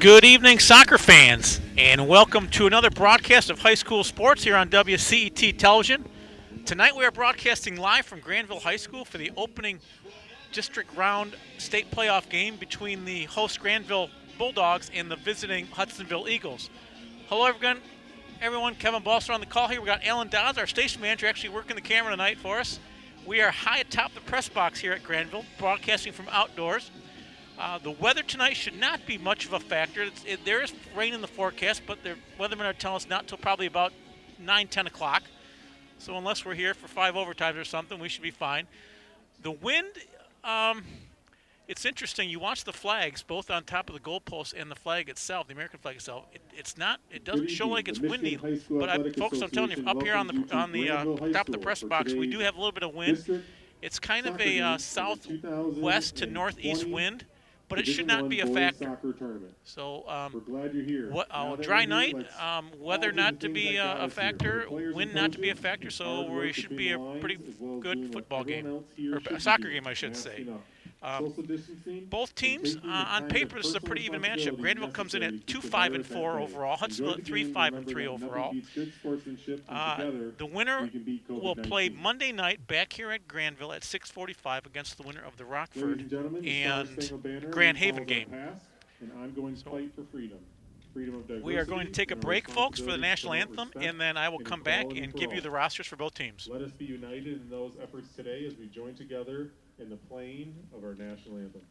Good evening, soccer fans, and welcome to another broadcast of high school sports here on WCET Television. Tonight we are broadcasting live from Grandville High School for the opening district round state playoff game between the host Grandville Bulldogs and the visiting Hudsonville Eagles. Hello, everyone. Kevin Balser on the call here. We got Alan Dodds, our station manager, actually working the camera tonight for us. We are high atop the press box here at Grandville, broadcasting from outdoors. The weather tonight should not be much of a factor. There is rain in the forecast, but the weathermen are telling us not until probably about 9, 10 o'clock. So unless we're here for 5 overtimes or something, we should be fine. The wind, it's interesting. You watch the flags, both on top of the goalpost and the flag itself, the American flag itself. It doesn't show like it's windy. But folks, I'm telling you, up here on the top of the press box, we do have a little bit of wind. It's kind of a southwest to northeast wind. But it should not be a factor. So, dry night, weather not to be a factor, wind not to be a factor. So we should be a pretty good football game, or soccer game, I should say. Both teams, on paper, this is a pretty even matchup. Grandville comes in at 2-5-4 overall. Hudsonville at 3-5-3 overall. The winner will play Monday night back here at Grandville at 6:45 against the winner of the Rockford and Grand Haven game. We are going to take a break, folks, for the national anthem, and then I will come back and give you the rosters for both teams. Let us be united in those efforts today as we join together in the playing of our national anthem.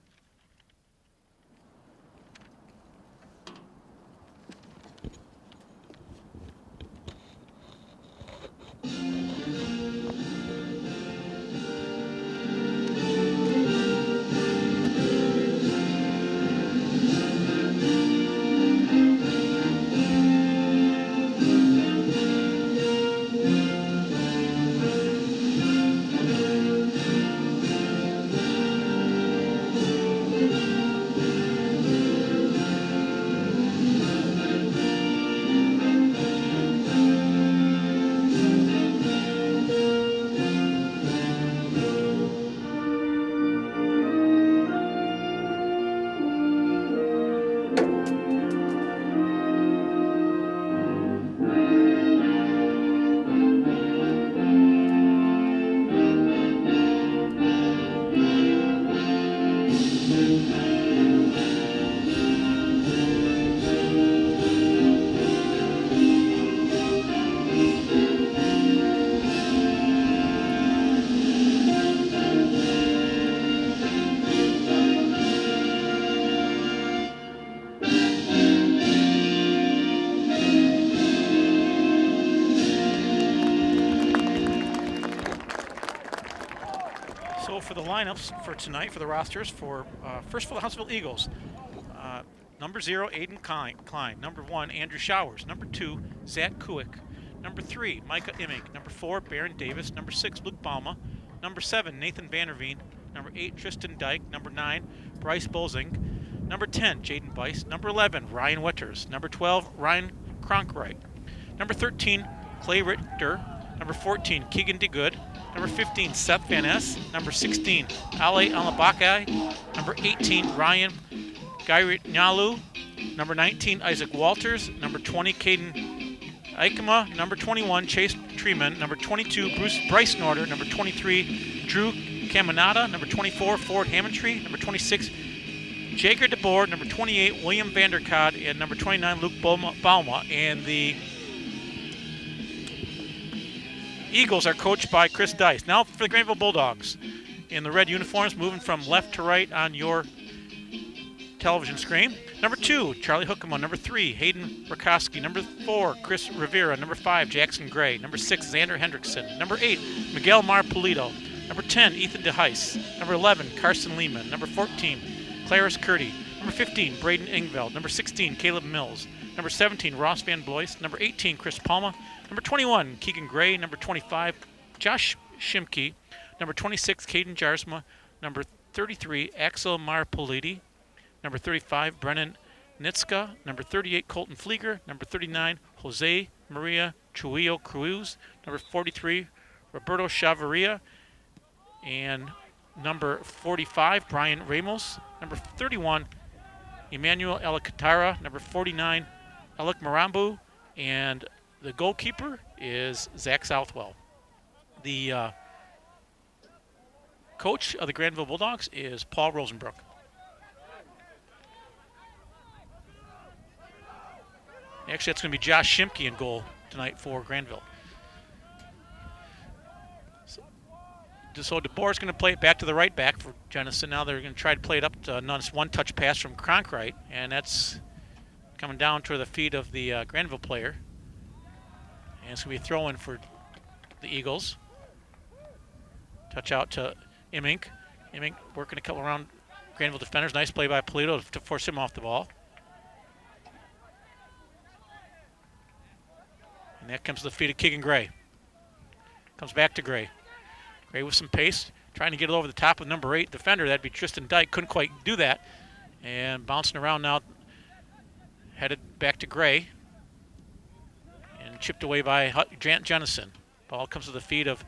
For the lineups for tonight, for the rosters, first for the Hudsonville Eagles, number 0, Aiden Klein. Number 1, Andrew Showers. Number 2, Zach Kuick. Number 3, Micah Immink. Number 4, Baron Davis. Number 6, Luke Balma. Number 7, Nathan Vanderveen. Number 8, Tristan Dyke. Number 9, Bryce Bozing. Number 10, Jaden Bice. Number 11, Ryan Wetters. Number 12, Ryan Cronkright. Number 13, Clay Richter. Number 14, Keegan DeGood. Number 15, Seth Van Ness. Number 16, Ale Alabakai. Number 18, Ryan Gairinyalu. Number 19, Isaac Walters. Number 20, Caden Aikema. Number 21, Chase Treeman. Number 22, Bryce Norder. Number 23, Drew Caminata. Number 24, Ford Hammondtree. Number 26, Jager DeBoer. Number 28, William Vanderkad. And number 29, Luke Balma. And the Eagles are coached by Chris Dice. Now for the Grandville Bulldogs in the red uniforms, moving from left to right on your television screen. Number 2, Charlie Hookema. Number 3, Hayden Rakowski. Number 4, Chris Rivera. Number 5, Jackson Gray. Number 6, Xander Hendrickson. Number 8, Miguel Marpolito. Number 10, Ethan DeHeis. Number 11, Carson Lehman. Number 14, Claris Curdy. Number 15, Braden Ingveld. Number 16, Caleb Mills. Number 17, Ross Van Blois. Number 18, Chris Palma. Number 21, Keegan Gray. Number 25, Josh Shimke. Number 26, Caden Jarsma. Number 33, Axel Marpoliti. Number 35, Brennan Nitska. Number 38, Colton Flieger. Number 39, Jose Maria Chuillo Cruz. Number 43, Roberto Chavarria. And number 45, Brian Ramos. Number 31, Emmanuel Elikatara, number 49, Alec Marambu, and the goalkeeper is Zach Southwell. The coach of the Grandville Bulldogs is Paul Rosenbrook. Actually, that's going to be Josh Shimke in goal tonight for Grandville. So DeBoer is going to play it back to the right back for Jenison. Now they're going to try to play it up to a one-touch pass from Cronkright, and that's coming down to the feet of the Grandville player. And it's going to be a throw-in for the Eagles. Touch out to Immink. Immink working a couple around Grandville defenders. Nice play by Polito to force him off the ball. And that comes to the feet of Keegan Gray. Comes back to Gray. Gray with some pace, trying to get it over the top of number 8 defender. That'd be Tristan Dyke. Couldn't quite do that. And bouncing around now, headed back to Gray. And chipped away by Jenison. Ball comes to the feet of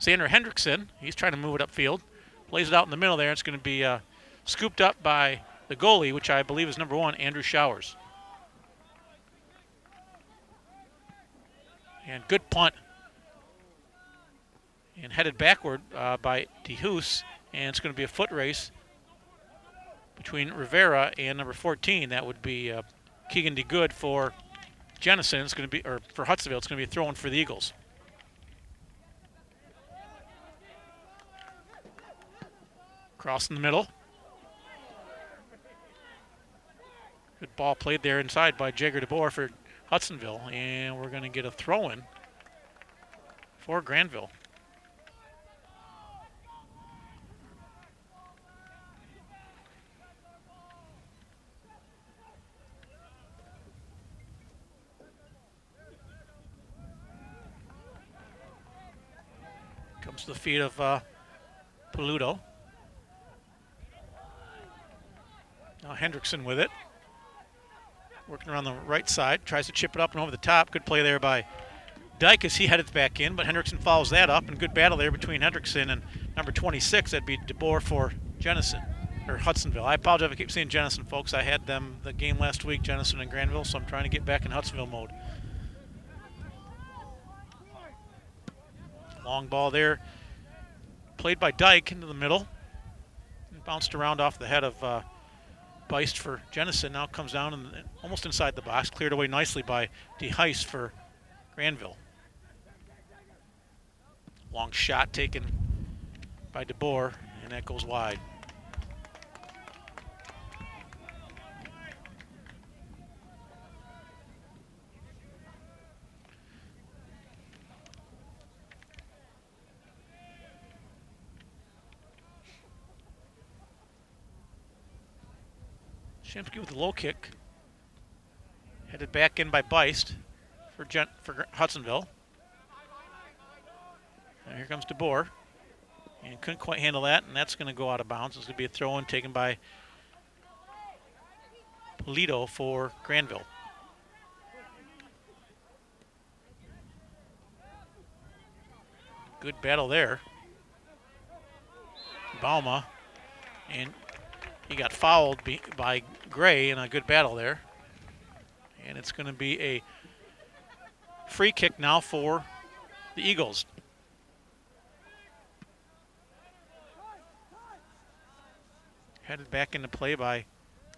Xander Hendrickson. He's trying to move it upfield. Plays it out in the middle there. It's going to be scooped up by the goalie, which I believe is number 1, Andrew Showers. And good punt. And headed backward by DeHoos. And it's going to be a foot race between Rivera and number 14. That would be Keegan DeGood for Jenison. It's going to be, or for Hudsonville, it's going to be a throw-in for the Eagles. Cross in the middle. Good ball played there inside by Jagger DeBoer for Hudsonville. And we're going to get a throw-in for Grandville. Comes to the feet of Paluto. Now Hendrickson with it. Working around the right side. Tries to chip it up and over the top. Good play there by Dyke as he headed back in, but Hendrickson follows that up. And good battle there between Hendrickson and number 26. That'd be DeBoer for Jenison, or Hudsonville. I apologize if I keep saying Jenison, folks. I had them the game last week, Jenison and Grandville, so I'm trying to get back in Hudsonville mode. Long ball there. Played by Dyke into the middle. And bounced around off the head of Beist for Jenison. Now comes down and almost inside the box. Cleared away nicely by DeHeist for Grandville. Long shot taken by DeBoer, and that goes wide. Shimsky with the low kick. Headed back in by Beist for Hudsonville. And here comes DeBoer. And couldn't quite handle that, and that's going to go out of bounds. It's going to be a throw-in taken by Polito for Grandville. Good battle there. Bauma, and he got fouled by Gray in a good battle there. And it's going to be a free kick now for the Eagles. Headed back into play by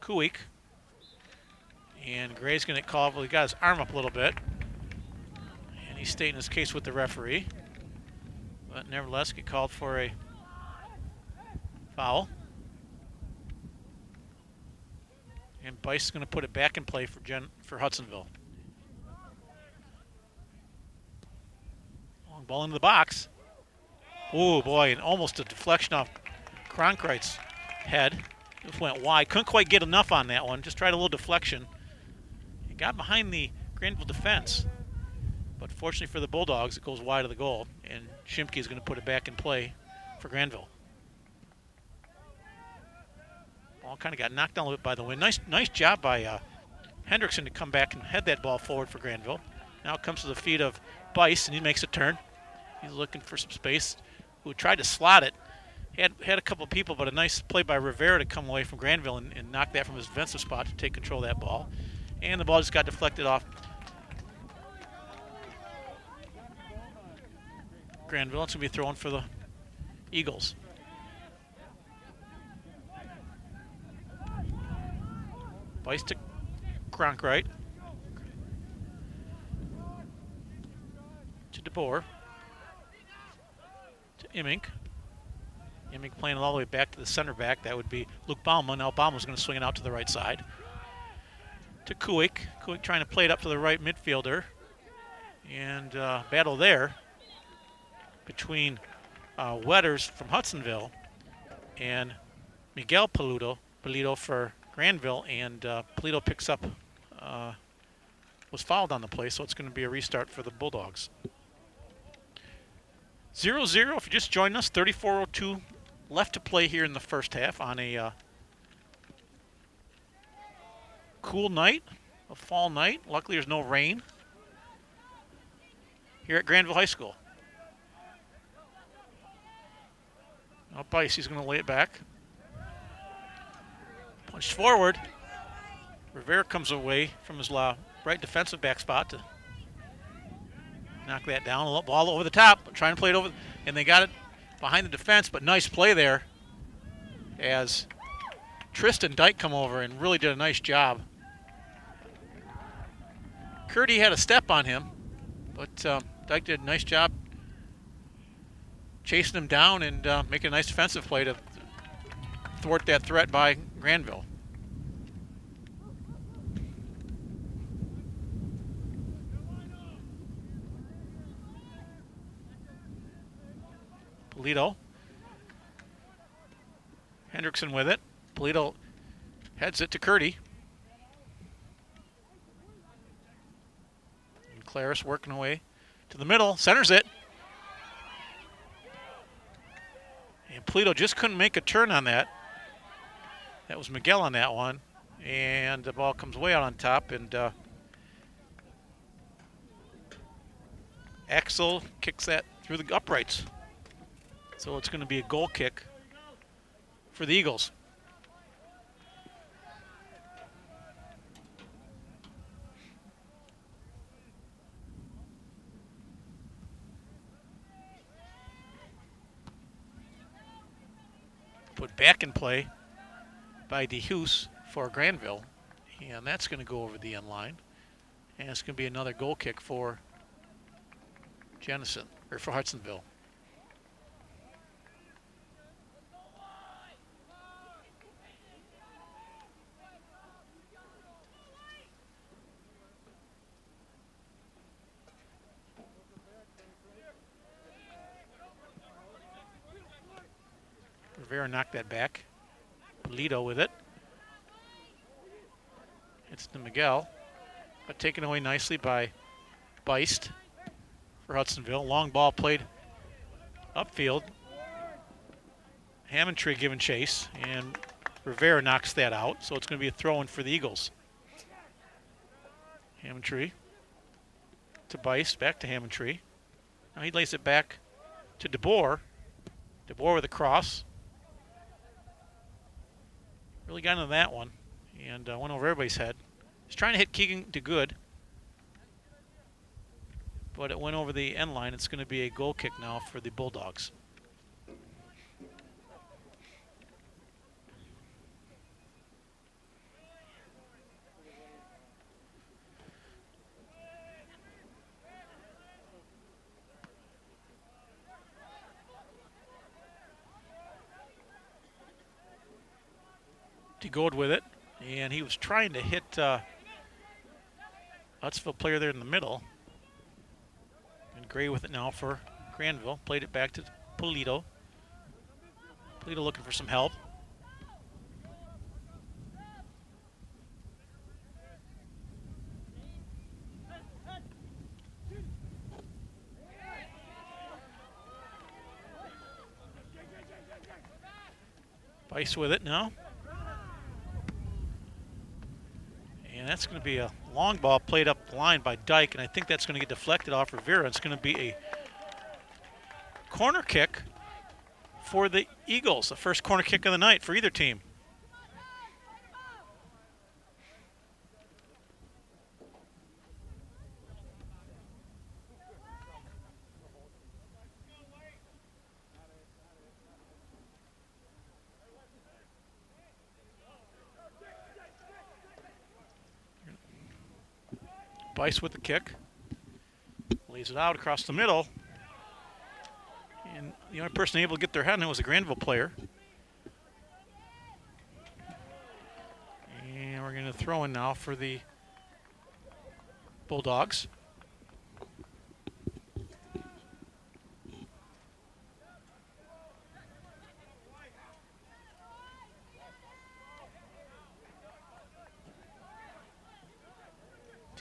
Kuik. And Gray's going to call, well, he got his arm up a little bit. And he's stating his case with the referee. But nevertheless, get called for a foul. And Bice is going to put it back in play for Hudsonville. Long ball into the box. Oh boy, and almost a deflection off Cronkright's head. Just went wide. Couldn't quite get enough on that one. Just tried a little deflection. It got behind the Grandville defense. But fortunately for the Bulldogs, it goes wide of the goal. And Shimke is going to put it back in play for Grandville. Ball kind of got knocked down a little bit by the wind. Nice job by Hendrickson to come back and head that ball forward for Grandville. Now it comes to the feet of Bice, and he makes a turn. He's looking for some space. Who tried to slot it, Had a couple of people, but a nice play by Rivera to come away from Grandville and knock that from his defensive spot to take control of that ball. And the ball just got deflected off Grandville. It's going to be thrown for the Eagles. Vice to Cronkright. To DeBoer. To Immink. Immink playing it all the way back to the center back. That would be Luke Bauma. Now Bauma's going to swing it out to the right side. To Kuik. Kuik trying to play it up to the right midfielder. And battle there between Wetters from Hudsonville and Miguel Polito for Grandville. And Polito picks up, was fouled on the play, so it's going to be a restart for the Bulldogs. 0-0 if you just joined us, 34:02 left to play here in the first half on a cool night, a fall night. Luckily there's no rain here at Grandville High School. Up ice, he's going to lay it back. Punched forward. Rivera comes away from his right defensive back spot to knock that down. A ball over the top, trying to play it over, and they got it behind the defense, but nice play there as Tristan Dyke come over and really did a nice job. Curdy had a step on him, but Dyke did a nice job chasing him down and making a nice defensive play to thwart that threat by Grandville. Polito. Hendrickson with it. Polito heads it to Curdy. And Claris working away to the middle, centers it. And Polito just couldn't make a turn on that. That was Miguel on that one. And the ball comes way out on top, and Axel kicks that through the uprights. So it's going to be a goal kick for the Eagles. Put back in play by DeHuce for Grandville, and that's going to go over the end line. And it's going to be another goal kick for Jennison, or for Hudsonville. Rivera knocked that back. Polito with it. It's to Miguel, but taken away nicely by Beist for Hudsonville. Long ball played upfield. Hammondtree giving chase, and Rivera knocks that out, so it's going to be a throw-in for the Eagles. Hammondtree to Beist, back to Hammondtree. Now he lays it back to DeBoer. DeBoer with a cross. Really got into that one and went over everybody's head. He's trying to hit Keegan DeGood, but it went over the end line. It's going to be a goal kick now for the Bulldogs. DeGold with it, and he was trying to hit Hudsonville player there in the middle. And Gray with it now for Grandville. Played it back to Polito. Polito looking for some help. Vice with it now. And that's going to be a long ball played up the line by Dyke, and I think that's going to get deflected off Rivera. It's going to be a corner kick for the Eagles. The first corner kick of the night for either team. Bice with the kick. Lays it out across the middle. And the only person able to get their head on it was a Grandville player. And we're going to throw in now for the Bulldogs.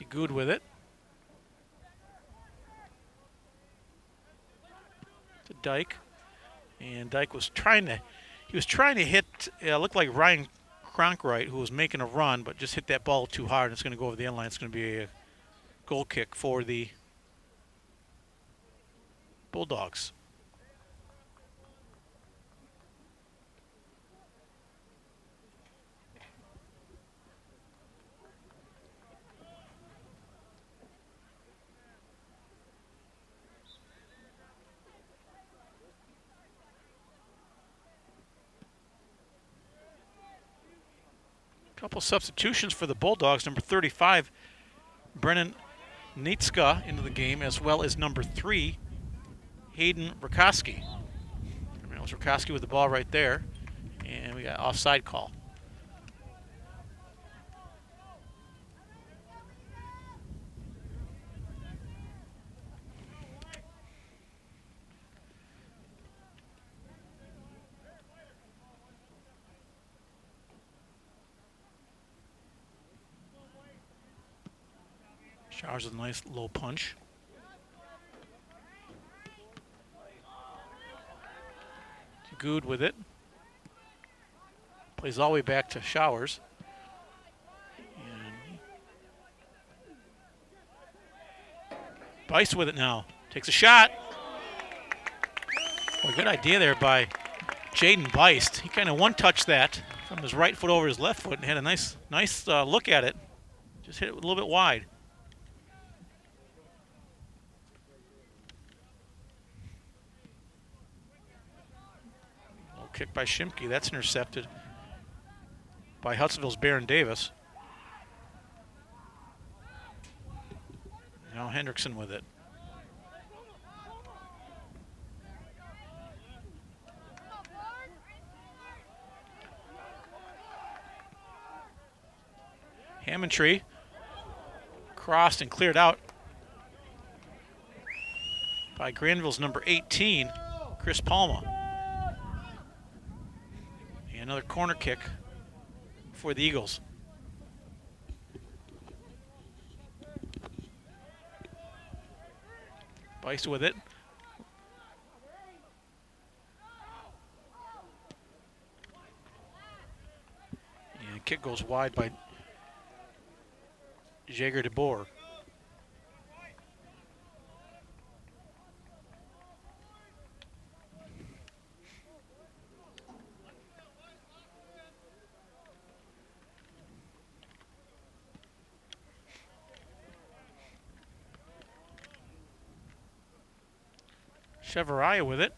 Good with it. To Dyke. And Dyke was trying to hit, looked like Ryan Cronkright, who was making a run, but just hit that ball too hard, and it's going to go over the end line. It's going to be a goal kick for the Bulldogs. Couple substitutions for the Bulldogs. Number 35, Brennan Nitzka into the game, as well as number 3, Hayden Rakoski. It was Rakoski with the ball right there, and we got offside call. Showers with a nice low punch. Good with it. Plays all the way back to Showers. And Bice with it now. Takes a shot. Well, good idea there by Jaden Bice. He kind of one-touched that from his right foot over his left foot and had a nice look at it. Just hit it a little bit wide. Kick by Shimke. That's intercepted by Hudsonville's Baron Davis. Now Hendrickson with it. Hammondtree crossed and cleared out by Grandville's number 18, Chris Palma. Another corner kick for the Eagles. Bice with it. And the kick goes wide by Jager de Boer. Chevaraya with it.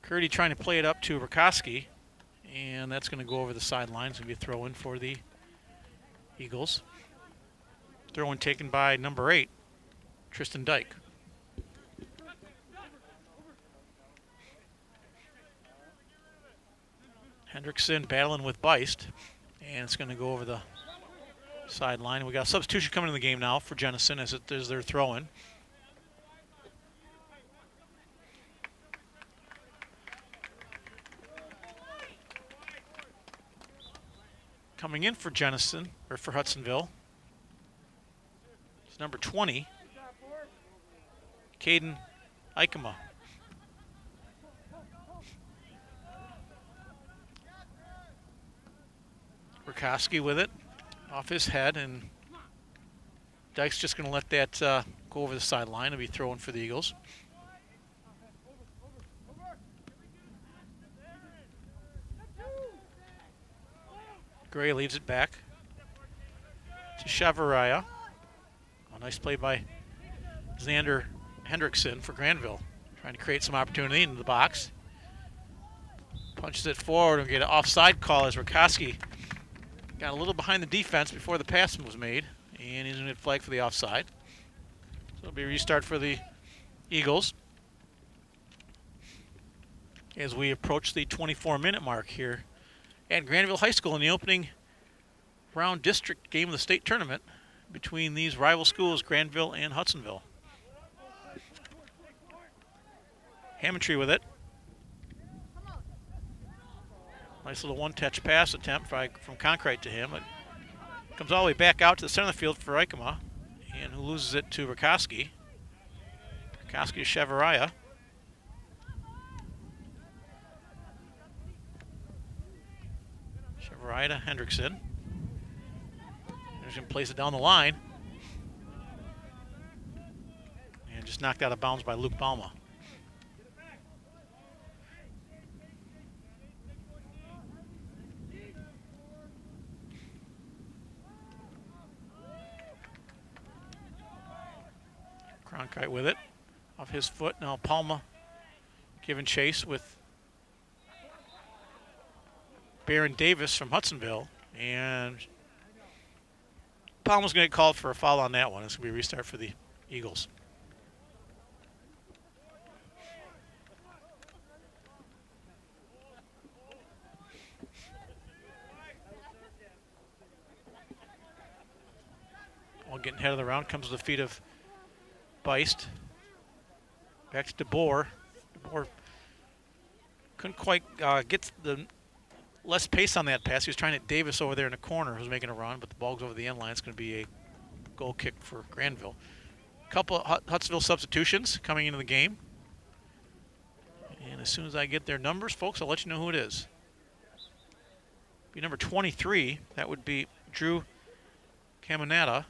Curdy trying to play it up to Rakoski, and that's going to go over the sideline. It's going to be a throw-in for the Eagles. Throw-in taken by number 8, Tristan Dyke. Hendrickson battling with Beist, and it's going to go over the sideline. We got a substitution coming in the game now for Jennison as they're throwing. Coming in for Jennison, or for Hudsonville, it's number 20, Caden Ikema. Rakoski with it. Off his head, and Dyke's just going to let that go over the sideline and be throwing for the Eagles. Gray leaves it back to Chavarria. A nice play by Xander Hendrickson for Grandville. Trying to create some opportunity into the box. Punches it forward and get an offside call as Rakoski got a little behind the defense before the pass was made. And he's going to get flagged for the offside. So it'll be a restart for the Eagles as we approach the 24-minute mark here at Grandville High School in the opening round district game of the state tournament between these rival schools, Grandville and Hudsonville. Hammontree with it. Nice little one-touch pass attempt from Concrete to him. It comes all the way back out to the center of the field for Ikema, and who loses it to Rakoski. Rakoski to Chavarria. Chavarria to Hendrickson. Hendrickson plays it down the line. And just knocked out of bounds by Luke Balma. Cronkite with it, off his foot. Now Palma giving chase with Baron Davis from Hudsonville. And Palma's going to get called for a foul on that one. It's going to be a restart for the Eagles. Ball getting ahead of the round, comes to the feet of Beist. Back to DeBoer. DeBoer couldn't quite get the less pace on that pass. He was trying to Davis over there in the corner who's making a run, but the ball goes over the end line. It's going to be a goal kick for Grandville. A couple of Hudsonville substitutions coming into the game. And as soon as I get their numbers, folks, I'll let you know who it is. Be number 23. That would be Drew Caminata.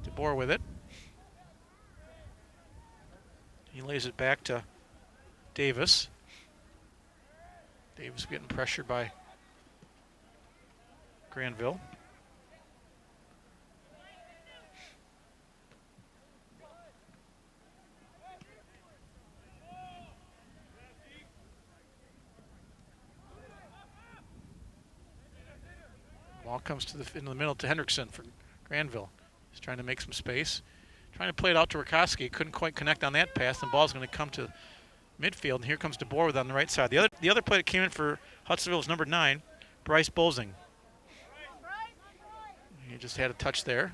DeBoer with it. He lays it back to Davis. Davis getting pressured by Grandville. Ball comes to into the middle to Hendrickson for Grandville. He's trying to make some space. Trying to play it out to Rakoski. Couldn't quite connect on that pass. The ball's going to come to midfield, and here comes DeBoer with on the right side. The other play that came in for Hudsonville is number 9, Bryce Bolzing. He just had a touch there.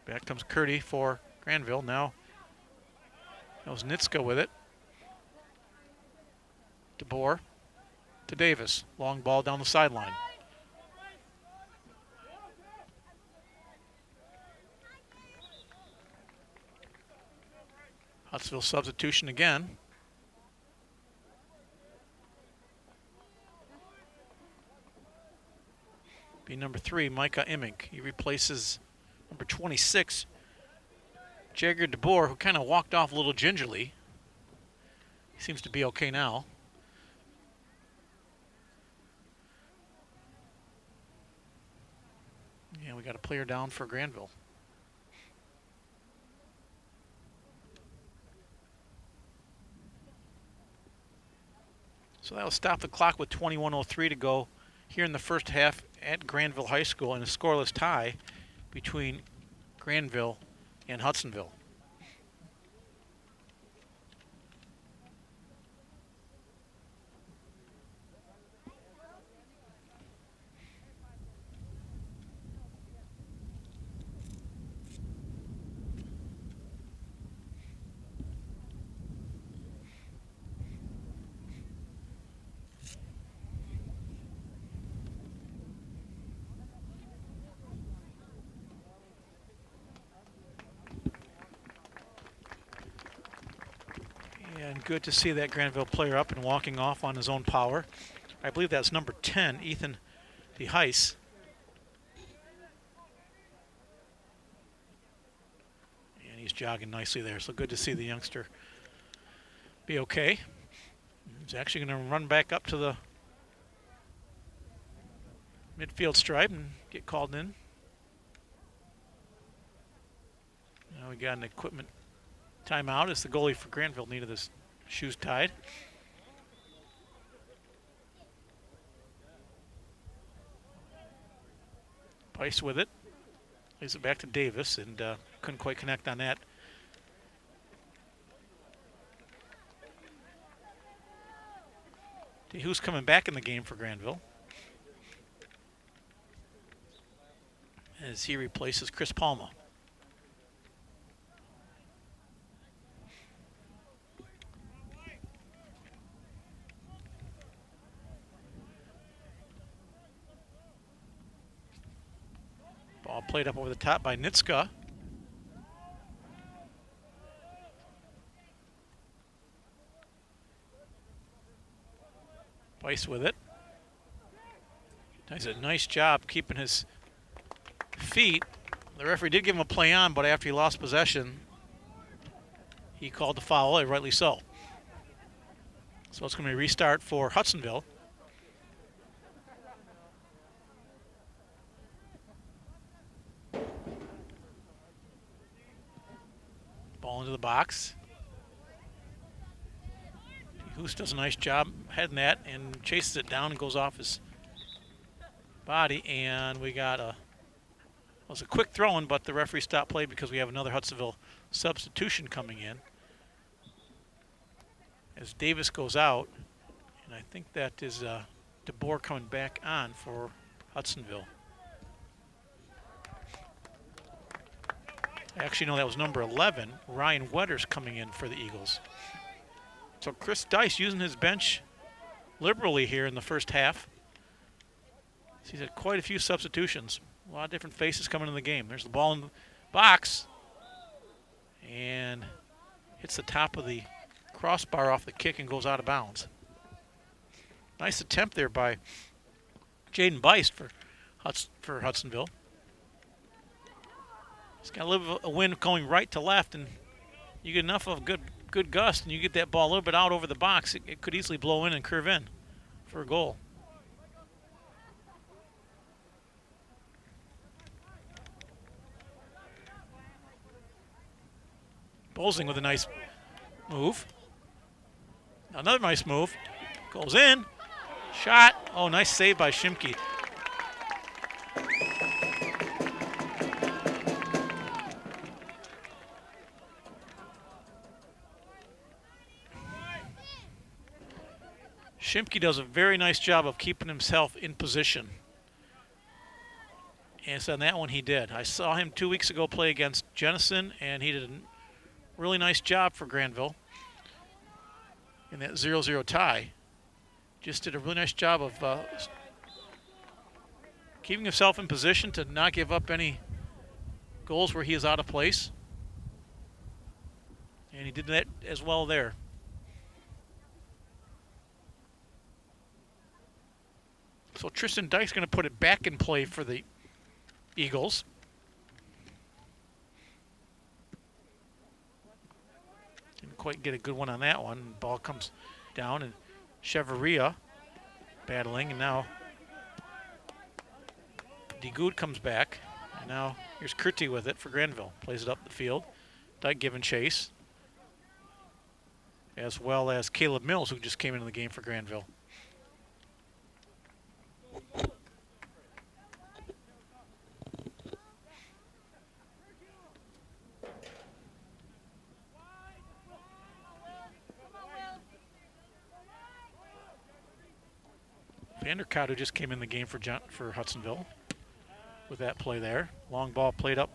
Back comes Curdy for Grandville. Now that was Nitska with it. DeBoer to Davis. Long ball down the sideline. Hudsonville substitution again. Be number 3, Micah Immink. He replaces number 26, Jagger DeBoer, who kind of walked off a little gingerly. He seems to be okay now. Yeah, we got a player down for Grandville. So that'll stop the clock with 21:03 to go here in the first half at Grandville High School in a scoreless tie between Grandville and Hudsonville. And good to see that Grandville player up and walking off on his own power. I believe that's number 10, Ethan DeHeis. And he's jogging nicely there, so good to see the youngster be okay. He's actually going to run back up to the midfield stripe and get called in. Now we got an equipment timeout as the goalie for Grandville needed his shoes tied. Price with it. Lays it back to Davis and couldn't quite connect on that. Who's coming back in the game for Grandville as he replaces Chris Palma. Ball played up over the top by Nitska. Weiss with it. Does a nice job keeping his feet. The referee did give him a play on, but after he lost possession, he called the foul, and rightly so. So it's going to be a restart for Hudsonville. Ball into the box. Hoos does a nice job heading that and chases it down and goes off his body. And we got it was a quick throw-in, but the referee stopped play because we have another Hudsonville substitution coming in. As Davis goes out, and I think that is DeBoer coming back on for Hudsonville. Actually, no, that was number 11. Ryan Wetters coming in for the Eagles. So Chris Dice using his bench liberally here in the first half. He's had quite a few substitutions. A lot of different faces coming in the game. There's the ball in the box. And hits the top of the crossbar off the kick and goes out of bounds. Nice attempt there by Jaden Beist for Hudsonville. He's got a little bit of a wind going right to left, and you get enough of a good gust, and you get that ball a little bit out over the box, it could easily blow in and curve in for a goal. Bolsing with a nice move. Another nice move. Goes in. Shot. Oh, nice save by Shimke. Shimke does a very nice job of keeping himself in position. And so on that one he did. I saw him 2 weeks ago play against Jennison, and he did a really nice job for Grandville in that 0-0 tie. Just did a really nice job of keeping himself in position to not give up any goals where he is out of place. And he did that as well there. So Tristan Dyke's going to put it back in play for the Eagles. Didn't quite get a good one on that one. Ball comes down, and Cheveria battling, and now DeGood comes back. And now here's Curti with it for Grandville. Plays it up the field. Dyke giving chase, as well as Caleb Mills, who just came into the game for Grandville. Vanderkott, who just came in the game for Hudsonville with that play there. Long ball played up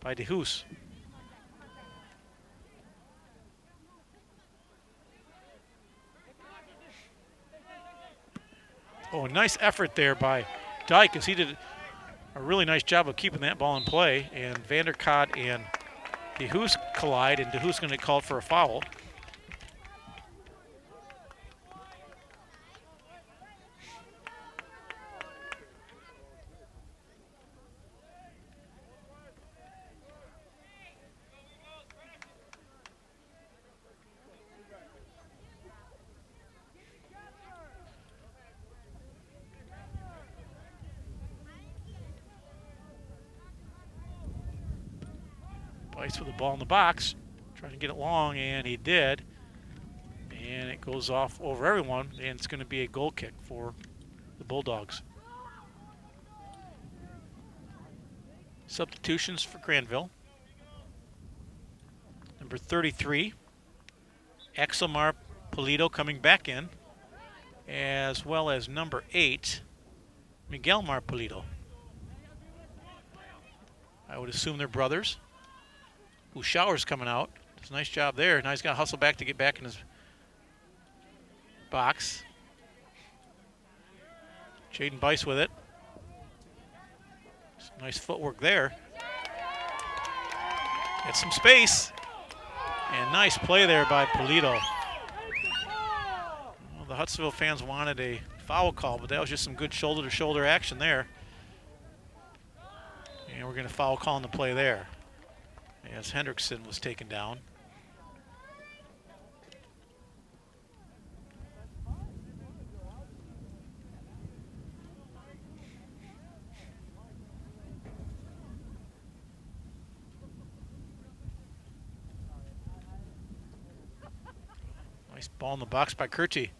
by DeHoos. Oh, a nice effort there by Dyke, as he did a really nice job of keeping that ball in play. And Vanderkott and DeHoos collide, and DeHoos going to get called for a foul. Bice with the ball in the box, trying to get it long, and he did. And it goes off over everyone, and it's going to be a goal kick for the Bulldogs. Substitutions for Grandville. Number 33, Axelmar Polito coming back in, as well as number 8, Miguel Marpolito. I would assume they're brothers. Showers coming out. Does a nice job there. Now he's got to hustle back to get back in his box. Jaden Bice with it. Some nice footwork there. Get some space. And nice play there by Polito. Well, the Hudsonville fans wanted a foul call, but that was just some good shoulder-to-shoulder action there. And we're going to foul call on the play there, as Hendrickson was taken down. Nice ball in the box by Curti.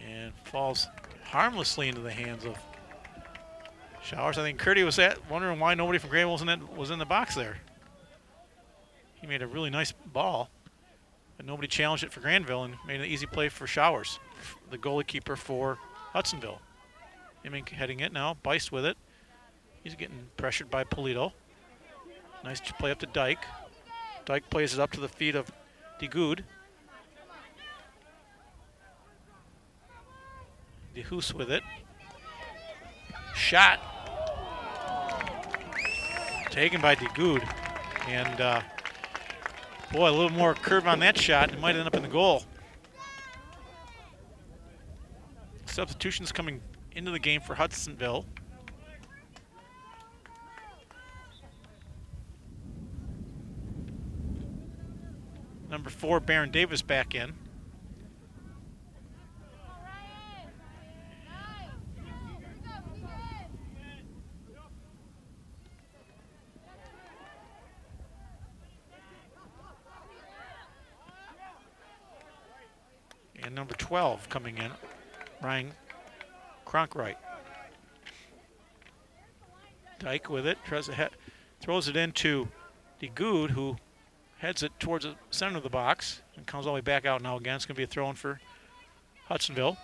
And falls harmlessly into the hands of Showers. I think Curti was wondering why nobody from Grandville was in the box there. He made a really nice ball, but nobody challenged it for Grandville and made an easy play for Showers, the goalie keeper for Hudsonville. Imink heading it now, Bice with it. He's getting pressured by Polito. Nice play up to Dyke. Dyke plays it up to the feet of DeGood. DeHoos with it. Shot. Taken by DeGood. And boy, a little more curve on that shot. It might end up in the goal. Substitutions coming into the game for Hudsonville. Number 4, Baron Davis back in. And number 12 coming in, Ryan Cronkright. Dyke with it, throws it into DeGood, who heads it towards the center of the box and comes all the way back out now again. It's going to be a throw-in for Hudsonville.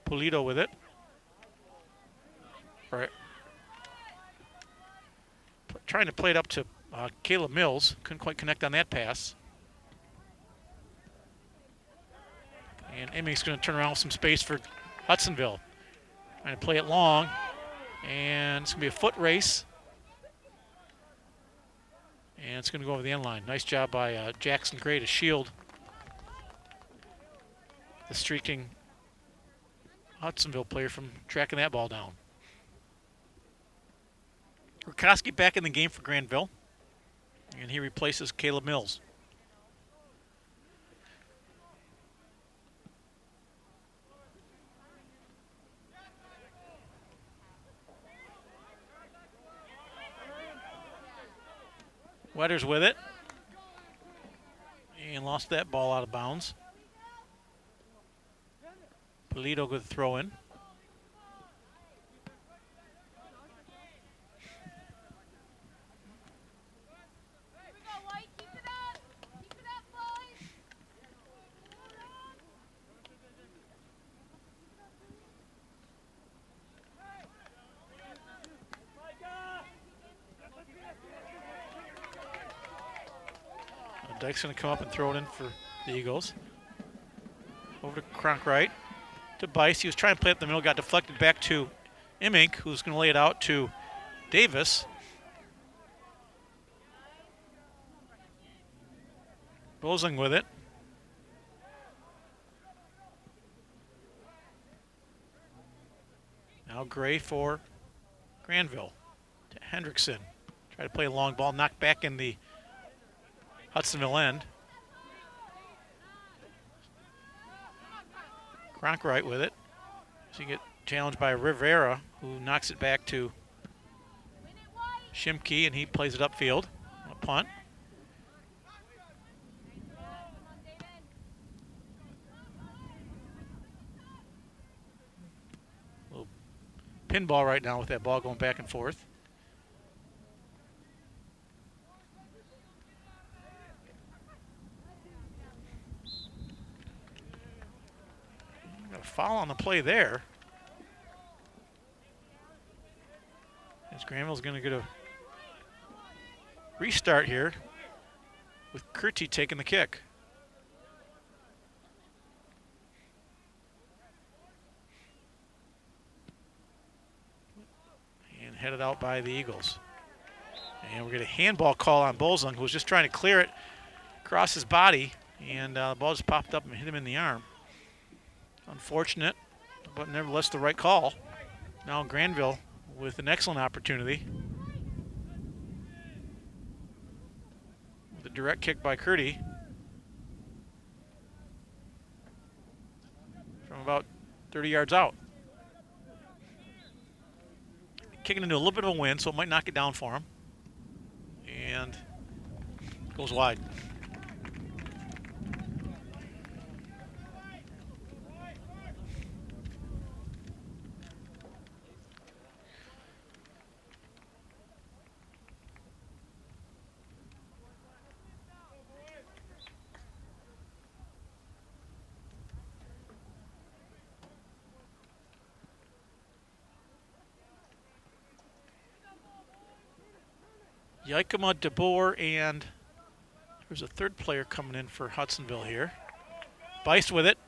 Polito with it. All right. Trying to play it up to Caleb Mills. Couldn't quite connect on that pass. And Emick's going to turn around with some space for Hudsonville. Trying to play it long. And it's going to be a foot race. And it's going to go over the end line. Nice job by Jackson Gray to shield the streaking Hudsonville player from tracking that ball down. Rutkowski back in the game for Grandville, and he replaces Caleb Mills. Wetters with it, and lost that ball out of bounds. Polito with the throw in. Dyke's going to come up and throw it in for the Eagles. Over to Cronkright. To Bice. He was trying to play up the middle, got deflected back to Imink, who's going to lay it out to Davis. Bosling with it. Now Gray for Grandville. To Hendrickson. Try to play a long ball, knocked back in the Hudsonville end. Cronkright with it. So you get challenged by Rivera, who knocks it back to Shimke, and he plays it upfield. A punt. Little pinball right now with that ball going back and forth. Got a foul on the play there. As Grandville's going to get a restart here with Kurti taking the kick. And headed out by the Eagles. And we're going to handball call on Bolzung, who was just trying to clear it across his body, and the ball just popped up and hit him in the arm. Unfortunate, but nevertheless the right call. Now Grandville with an excellent opportunity. With a direct kick by Kurti from about 30 yards out. Kicking into a little bit of a wind, so it might knock it down for him. And goes wide. Yakima DeBoer, and there's a third player coming in for Hudsonville here. Bice with it.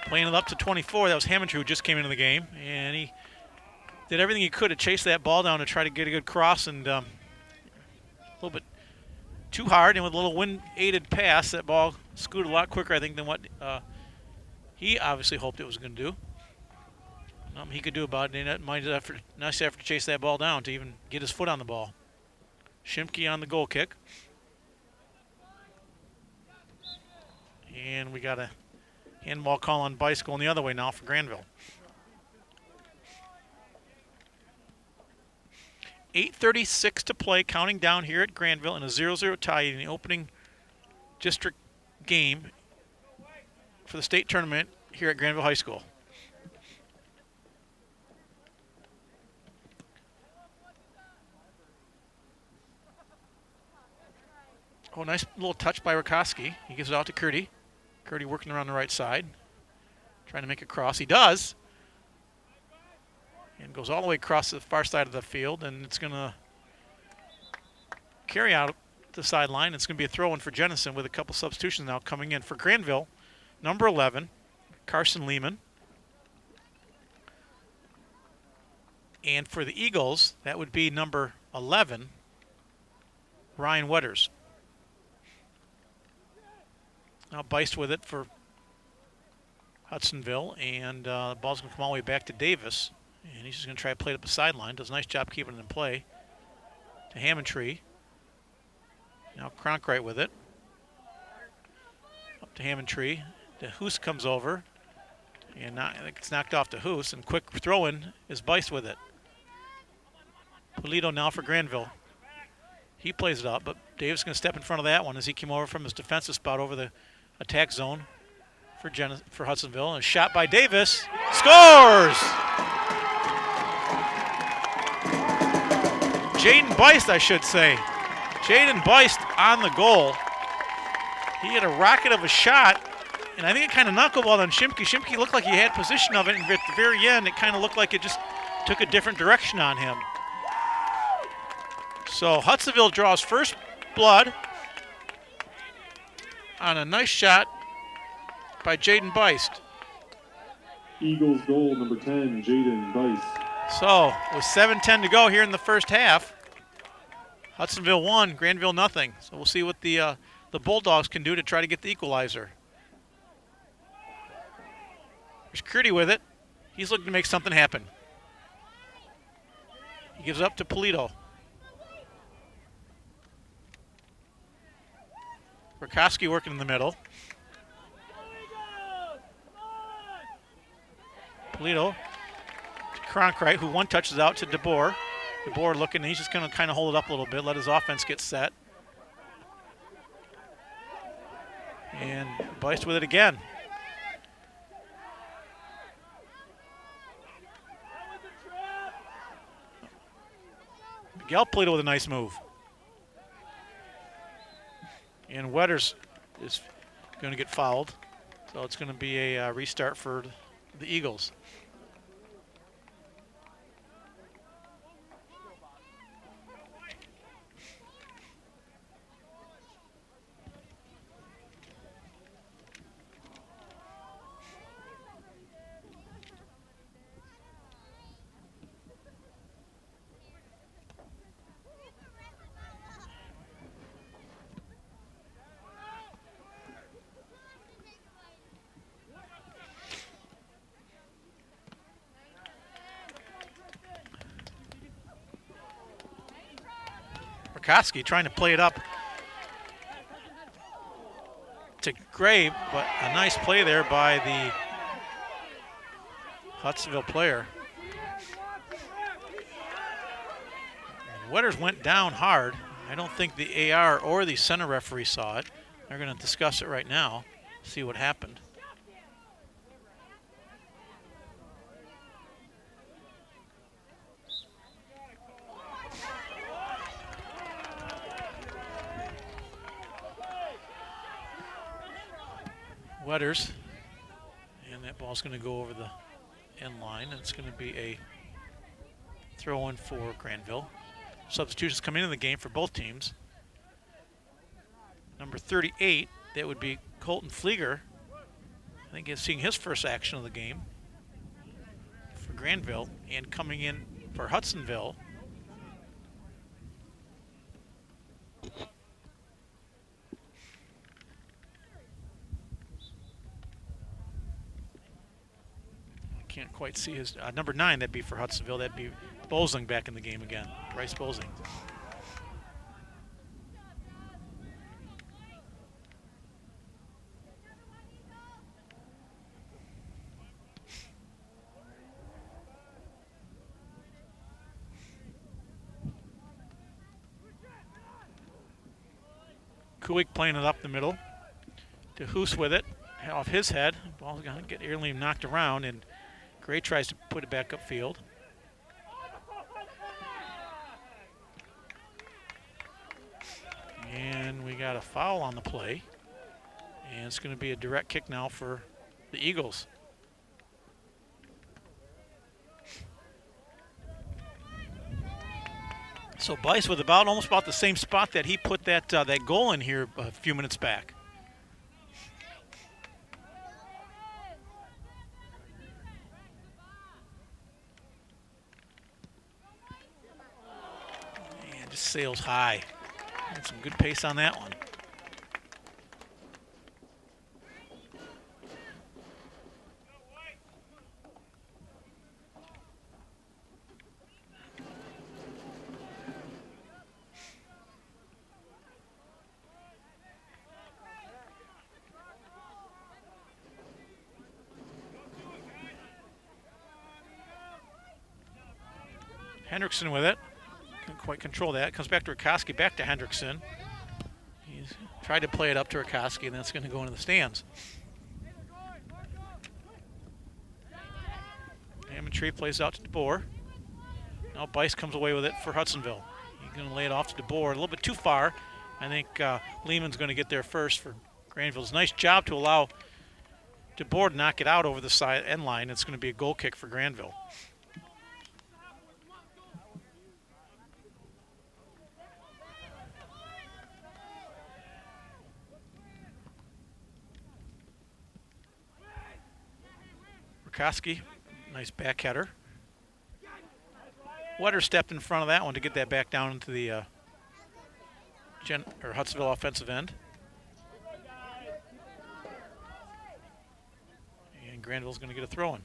Playing it up to 24. That was Hammond who just came into the game, and he did everything he could to chase that ball down to try to get a good cross, and a little bit too hard, and with a little wind-aided pass, that ball scooted a lot quicker, I think, than what he obviously hoped it was going to do. Nothing he could do about it. And nice effort to chase that ball down to even get his foot on the ball. Shimke on the goal kick. And we got a handball call on Bice going the other way now for Grandville. 8:36 to play, counting down here at Grandville in a 0-0 tie in the opening district game for the state tournament here at Grandville High School. Oh, nice little touch by Rakoski. He gives it out to Kurti. Kurti working around the right side, trying to make a cross. He does. And goes all the way across the far side of the field, and it's going to carry out the sideline. It's going to be a throw-in for Jennison with a couple substitutions now coming in. For Grandville, number 11, Carson Lehman. And for the Eagles, that would be number 11, Ryan Wetters. Now Bice with it for Hudsonville, and the ball's going to come all the way back to Davis. And he's just going to try to play it up the sideline. Does a nice job keeping it in play. To Hammondtree. Now Cronkright with it. Up to Hammondtree. The Hoos comes over. And I think it's knocked off to Hoos. And quick throw-in is Bice with it. Polito now for Grandville. He plays it up, but Davis is going to step in front of that one as he came over from his defensive spot over the attack zone for Hudsonville. And a shot by Davis. Scores! Jaden Bice, I should say. Jaden Bice on the goal. He had a rocket of a shot, and I think it kind of knuckleballed on Shimke. Shimke looked like he had position of it, and at the very end, it kind of looked like it just took a different direction on him. So Hudsonville draws first blood on a nice shot by Jaden Bice. Eagles goal number 10, Jaden Bice. So with 7:10 to go here in the first half, Hudsonville 1, Grandville nothing. So we'll see what the Bulldogs can do to try to get the equalizer. There's Kurti with it. He's looking to make something happen. He gives it up to Polito. Rakoski working in the middle. Polito to Cronkite, who one touches out to DeBoer. DeBoer looking, he's just going to kind of hold it up a little bit, let his offense get set. And Bice with it again. Miguel Polito with a nice move. And Wetters is going to get fouled. So it's going to be a restart for the Eagles. Koski trying to play it up to Gray, but a nice play there by the Hudsonville player. And Wetters went down hard. I don't think the AR or the center referee saw it. They're going to discuss it right now, see what happened. Wetters, and that ball's going to go over the end line, and it's going to be a throw-in for Grandville. Substitutions come into the game for both teams. Number 38, that would be Colton Flieger. I think he's seeing his first action of the game for Grandville, and coming in for Hudsonville. Can't quite see his number 9. That'd be for Hudsonville. That'd be Bosling back in the game again. Bryce Bosling. Kuik playing it up the middle to Hoos with it off his head. Ball's gonna get early knocked around, and Gray tries to put it back upfield. And we got a foul on the play. And it's going to be a direct kick now for the Eagles. So Bice with almost about the same spot that he put that goal in here a few minutes back. Sails high. And some good pace on that one. Hendrickson with it. Couldn't quite control that. Comes back to Rakoski, back to Hendrickson. He's tried to play it up to Rakoski, and that's going to go into the stands. Tree plays out to DeBoer. Now Bice comes away with it for Hudsonville. He's going to lay it off to DeBoer a little bit too far. I think Lehman's going to get there first for Grandville's. Nice job to allow DeBoer to knock it out over the side end line. It's going to be a goal kick for Grandville. Rakoski, nice back header. Wetter stepped in front of that one to get that back down into the Hudsonville offensive end. And Grandville's going to get a throw-in.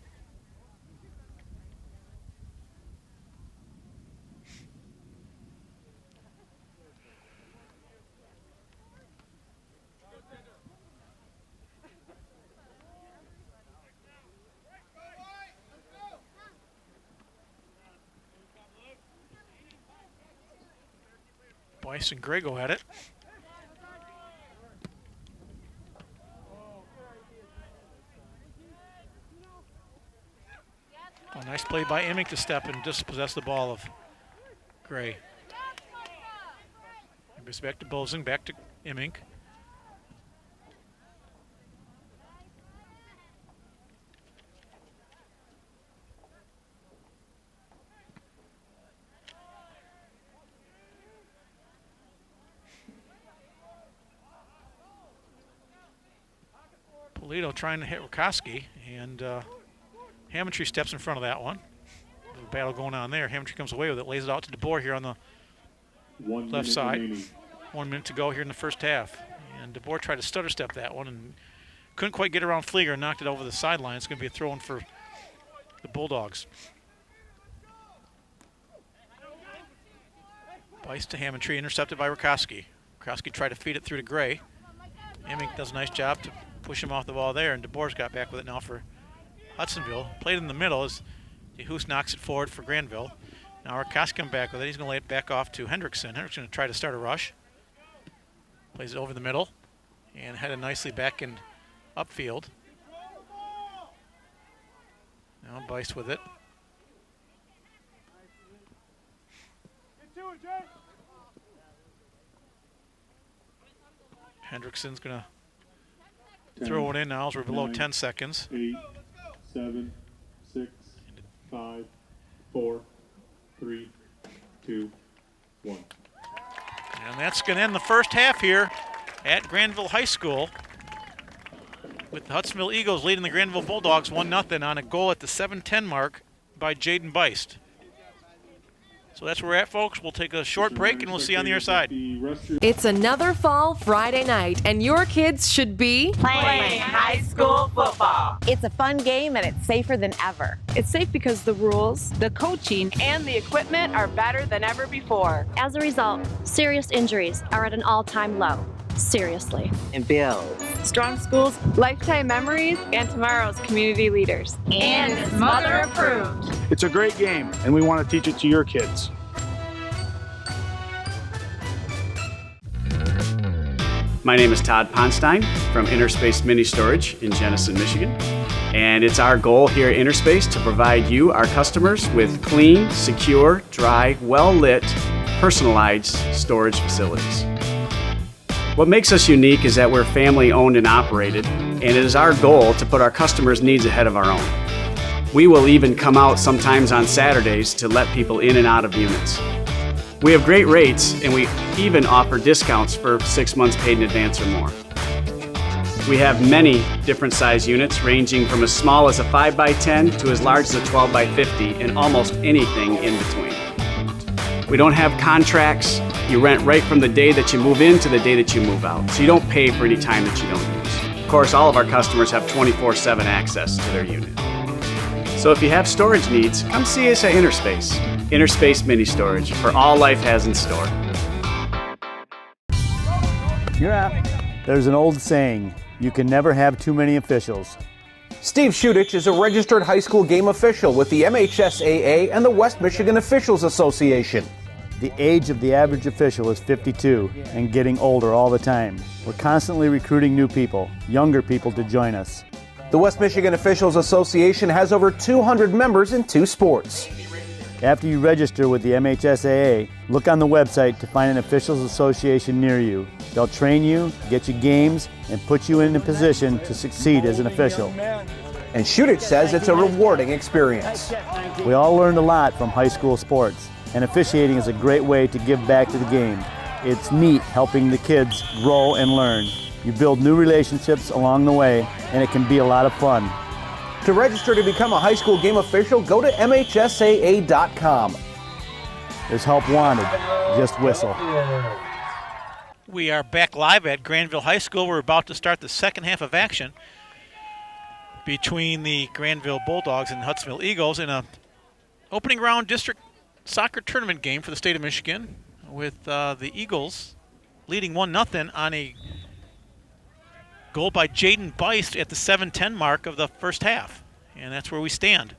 Weiss and Gray go at it. Oh, nice play by Emming to step and dispossess the ball of Gray. It goes back to Bosing, back to Emming. Polito trying to hit Rakoski, and Hammontree steps in front of that one. There's a battle going on there. Hammontree comes away with it, lays it out to DeBoer here on the left side. Remaining. 1 minute to go here in the first half. And DeBoer tried to stutter step that one and couldn't quite get around Flieger and knocked it over the sideline. It's going to be a throw-in for the Bulldogs. Bice to Hammontree, intercepted by Rakoski. Rakoski tried to feed it through to Gray. Emming does a nice job to push him off the ball there, and DeBoer's got back with it now for Hudsonville. Played in the middle as DeHoos knocks it forward for Grandville. Now Rakoski comes back with it. He's going to lay it back off to Hendrickson. Hendrickson going to try to start a rush. Plays it over the middle and headed nicely back in upfield. Now Bice with it. Hendrickson's going to throw it in now as we're below 10 seconds. 8, 7, 6, 5, 4, 3, 2, 1. And that's going to end the first half here at Grandville High School, with the Hudsonville Eagles leading the Grandville Bulldogs 1-0 on a goal at the 7:10 mark by Jaden Beist. So that's where we're at, folks. We'll take a short break, and we'll see you on the other side. It's another fall Friday night, and your kids should be playing high school football. It's a fun game, and it's safer than ever. It's safe because the rules, the coaching, and the equipment are better than ever before. As a result, serious injuries are at an all-time low. Seriously. And builds strong schools, lifetime memories, and tomorrow's community leaders. And it's mother approved. It's a great game, and we want to teach it to your kids. My name is Todd Ponstein from Interspace Mini Storage in Jenison, Michigan. And it's our goal here at Interspace to provide you, our customers, with clean, secure, dry, well-lit, personalized storage facilities. What makes us unique is that we're family owned and operated, and it is our goal to put our customers' needs ahead of our own. We will even come out sometimes on Saturdays to let people in and out of units. We have great rates, and we even offer discounts for 6 months paid in advance or more. We have many different size units, ranging from as small as a 5x10 to as large as a 12x50, and almost anything in between. We don't have contracts. You rent right from the day that you move in to the day that you move out, so you don't pay for any time that you don't use. Of course, all of our customers have 24/7 access to their unit. So if you have storage needs, come see us at Interspace. Interspace Mini Storage, for all life has in store. You're up. There's an old saying, you can never have too many officials. Steve Shudich is a registered high school game official with the MHSAA and the West Michigan Officials Association. The age of the average official is 52 and getting older all the time. We're constantly recruiting new people, younger people to join us. The West Michigan Officials Association has over 200 members in 2 sports. After you register with the MHSAA, look on the website to find an officials association near you. They'll train you, get you games, and put you in a position to succeed as an official. And Shudich says it's a rewarding experience. We all learned a lot from high school sports, and officiating is a great way to give back to the game. It's neat helping the kids grow and learn. You build new relationships along the way, and it can be a lot of fun. To register to become a high school game official, go to MHSAA.com. There's help wanted. Just whistle. We are back live at Grandville High School. We're about to start the second half of action between the Grandville Bulldogs and Hudsonville Eagles in a opening round district soccer tournament game for the state of Michigan, with the Eagles leading 1-0 on a goal by Jaden Beist at the 7:10 mark of the first half. And that's where we stand.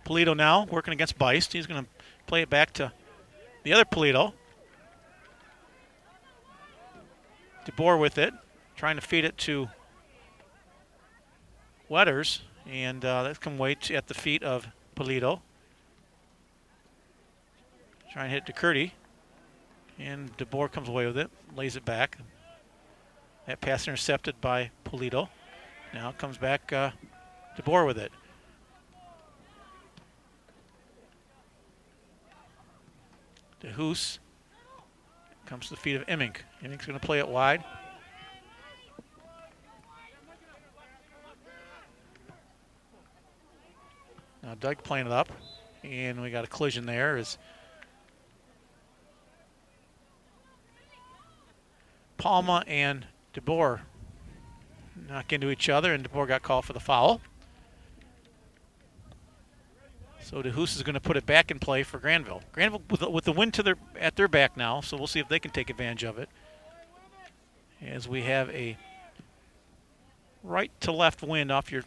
Polito now working against Beist. He's going to play it back to the other Polito. DeBoer with it, trying to feed it to Wetters, and that's come wait at the feet of Polito. Trying to hit to Curdy, and DeBoer comes away with it, lays it back. That pass intercepted by Polito. Now it comes back DeBoer with it. DeHoos comes to the feet of Immink. Immink's going to play it wide. Now Doug playing it up, and we got a collision there as Palma and DeBoer knock into each other, and DeBoer got called for the foul. So DeHoos is going to put it back in play for Grandville. Grandville with the wind at their back now, so we'll see if they can take advantage of it. As we have a right to left wind off your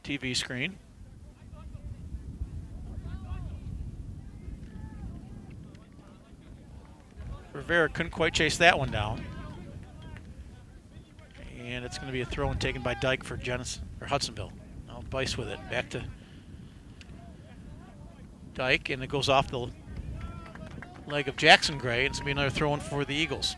TV screen. Rivera couldn't quite chase that one down. And it's going to be a throw and taken by Dyke for Hudsonville. Now Bice with it. Back to Dyke, and it goes off the leg of Jackson Gray. It's going to be another throw in for the Eagles.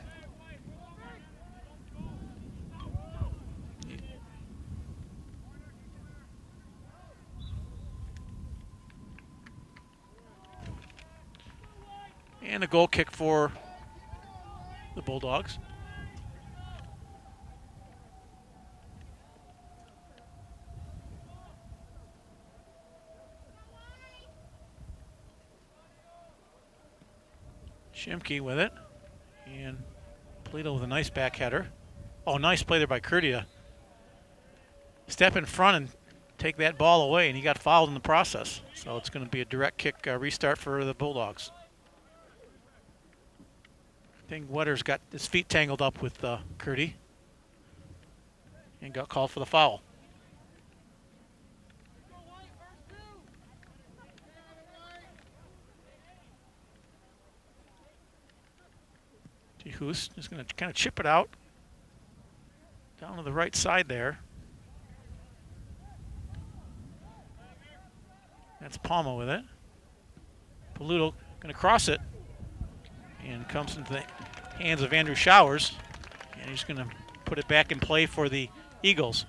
And a goal kick for the Bulldogs. Shimke with it. And Polito with a nice back header. Oh, nice play there by Curdia. Step in front and take that ball away, and he got fouled in the process. So it's going to be a direct kick restart for the Bulldogs. I think Wetters got his feet tangled up with Curdy and got called for the foul. DeHoos is going to kind of chip it out down to the right side there. That's Palma with it. Polito going to cross it. And comes into the hands of Andrew Showers. And he's going to put it back in play for the Eagles.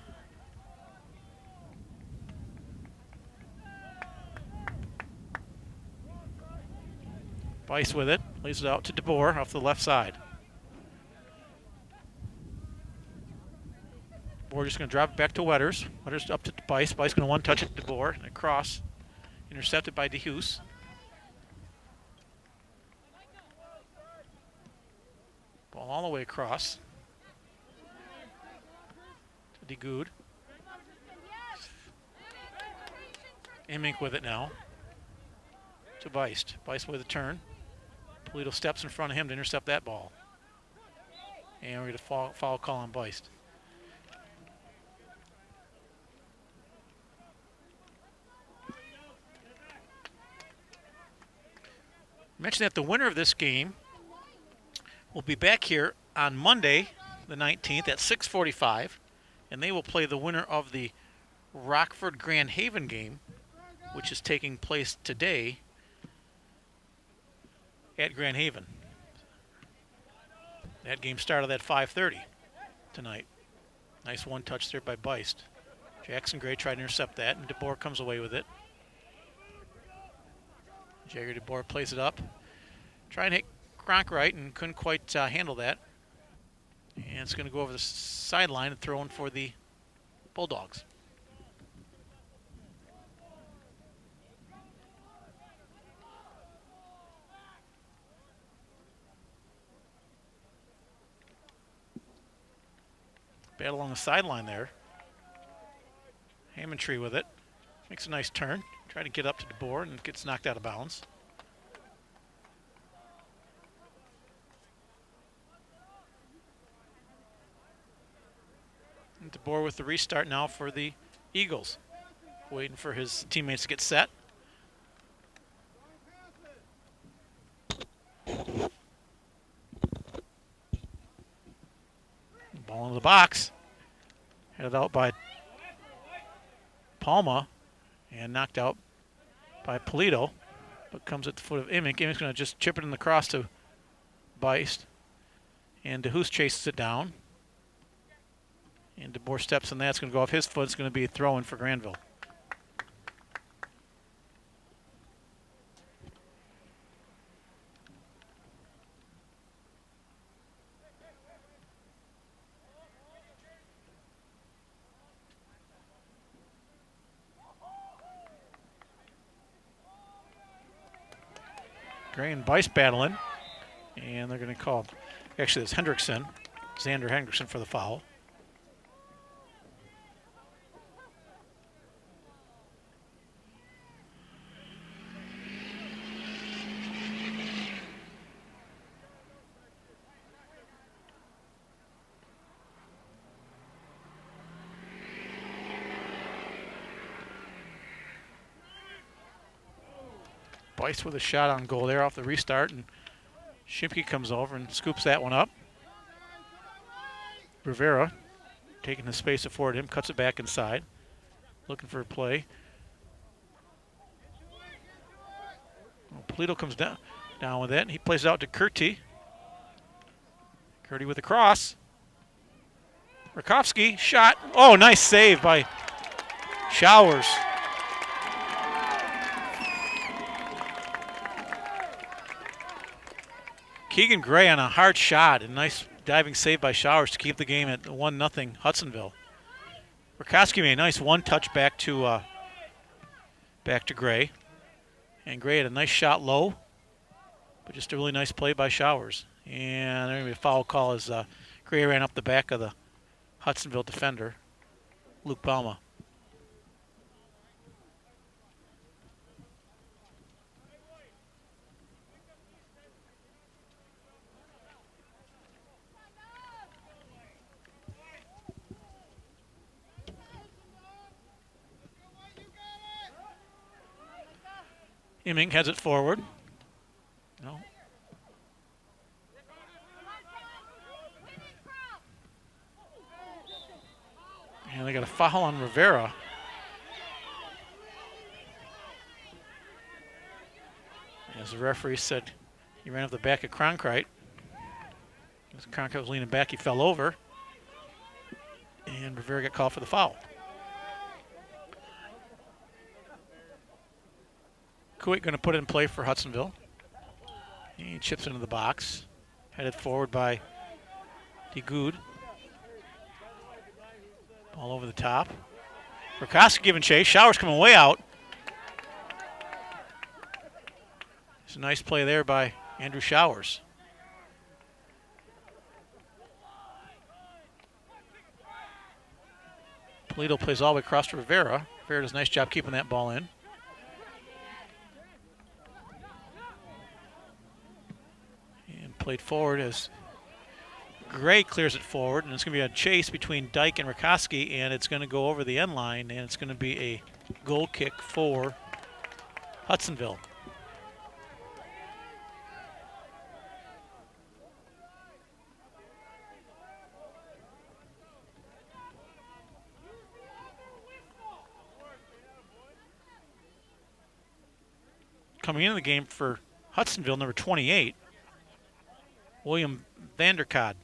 Bice with it. Lays it out to DeBoer off the left side. DeBoer just going to drop it back to Wetters. Wetters up to Bice. Bice going to one-touch it to DeBoer. And a cross. Intercepted by DeHoos. Ball all the way across to DeGood. Immink with it now to Beist. Beist with a turn. Polito steps in front of him to intercept that ball. And we're going to foul call on Beist. Mention that the winner of this game will be back here on Monday, the 19th at 6:45, and they will play the winner of the Rockford-Grand Haven game, which is taking place today at Grand Haven. That game started at 5:30 tonight. Nice one-touch there by Beist. Jackson Gray tried to intercept that, and DeBoer comes away with it. Jagger DeBoer plays it up. Trying to hit Kronk right and couldn't quite handle that. And it's going to go over the sideline and throw in for the Bulldogs. Battle along the sideline there. Hammondtree with it. Makes a nice turn. Try to get up to DeBoer and gets knocked out of bounds. And DeBoer with the restart now for the Eagles. waiting for his teammates to get set. Ball into the box. Headed out by Palma and knocked out by Polito, but comes at the foot of Imink. Imink's going to just chip it in the cross to Beist. And DeHoos chases it down. And DeBoer steps on that. It's going to go off his foot. It's going to be a throw-in for Grandville. Gray and Beist battling. And they're going to call, actually it's Hendrickson, Xander Hendrickson for the foul. Beist with a shot on goal there off the restart, and Shimke comes over and scoops that one up. Rivera taking the space afforded him, cuts it back inside, looking for a play. Well, Polito comes down with it, and he plays it out to Curti. Curti with a cross. Rakowski, shot. Oh, nice save by Showers. Keegan Gray on a hard shot, and nice diving save by Showers to keep the game at 1-0 Hudsonville. Rakowski made a nice one-touch back to Gray, and Gray had a nice shot low, but just a really nice play by Showers. And there's going to be a foul call as Gray ran up the back of the Hudsonville defender, Luke Palma. Iming has it forward. No. And they got a foul on Rivera. As the referee said, he ran up the back of Cronkite. As Cronkite was leaning back, he fell over. And Rivera got called for the foul. Kuwait going to put it in play for Hudsonville. He chips into the box. Headed forward by DeGood. Ball over the top. Rakowski giving chase. Showers coming way out. It's a nice play there by Andrew Showers. Polito plays all the way across to Rivera. Rivera does a nice job keeping that ball in. Played forward as Gray clears it forward, and it's going to be a chase between Dyke and Rakowski, and it's going to go over the end line, and it's going to be a goal kick for Hudsonville. Coming into the game for Hudsonville, number 28, William Vanderkade.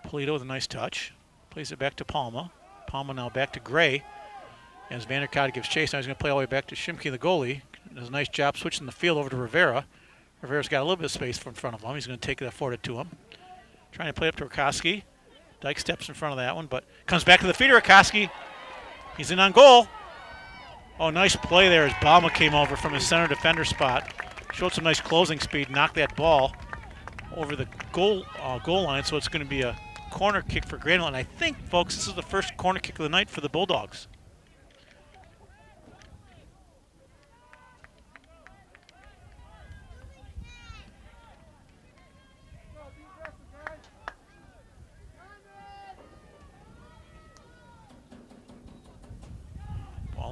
Polito with a nice touch. Plays it back to Palma. Palma now back to Gray. As Vanderkade gives chase, now he's going to play all the way back to Shimke, the goalie. Does a nice job switching the field over to Rivera. Rivera's got a little bit of space in front of him. He's going to take that forward to him. Trying to play up to Rakowski. Dyke steps in front of that one, but comes back to the feet of Rakowski. He's in on goal. Oh, nice play there as Balma came over from his center defender spot. Showed some nice closing speed, knocked that ball over the goal line, so it's going to be a corner kick for Grandville. And I think, folks, this is the first corner kick of the night for the Bulldogs.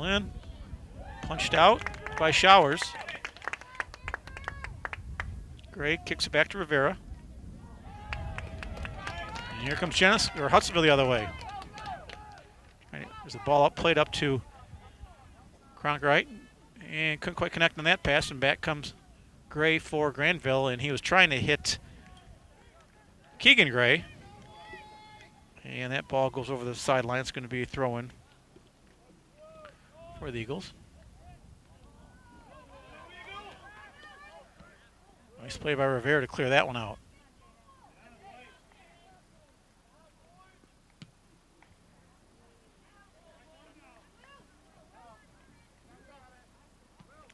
Ball in. Punched out by Showers. Gray kicks it back to Rivera. And here comes Hudsonville the other way. Right, there's the ball played up to Cronkite. And couldn't quite connect on that pass. And back comes Gray for Grandville. And he was trying to hit Keegan Gray. And that ball goes over the sideline. It's going to be a throw-in for the Eagles. Nice play by Rivera to clear that one out.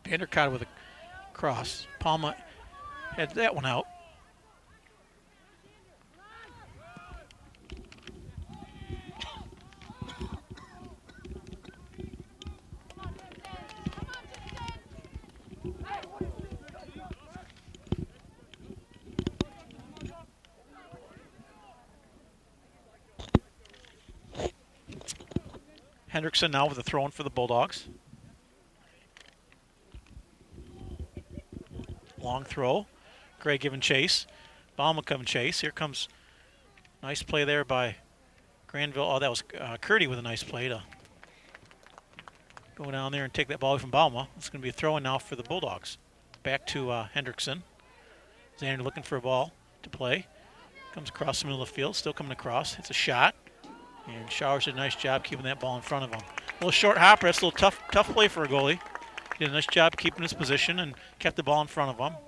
Vanderkade with a cross. Palma had that one out. Hendrickson now with a throw-in for the Bulldogs. Long throw. Gray giving chase. Bauma coming chase. Here comes nice play there by Grandville. Oh, that was Curdy with a nice play to go down there and take that ball away from Bauma. It's going to be a throw-in now for the Bulldogs. Back to Hendrickson. Xander looking for a ball to play. Comes across the middle of the field. Still coming across. It's a shot. And Showers did a nice job keeping that ball in front of him. A little short hopper. That's a little tough play for a goalie. He did a nice job keeping his position and kept the ball in front of him.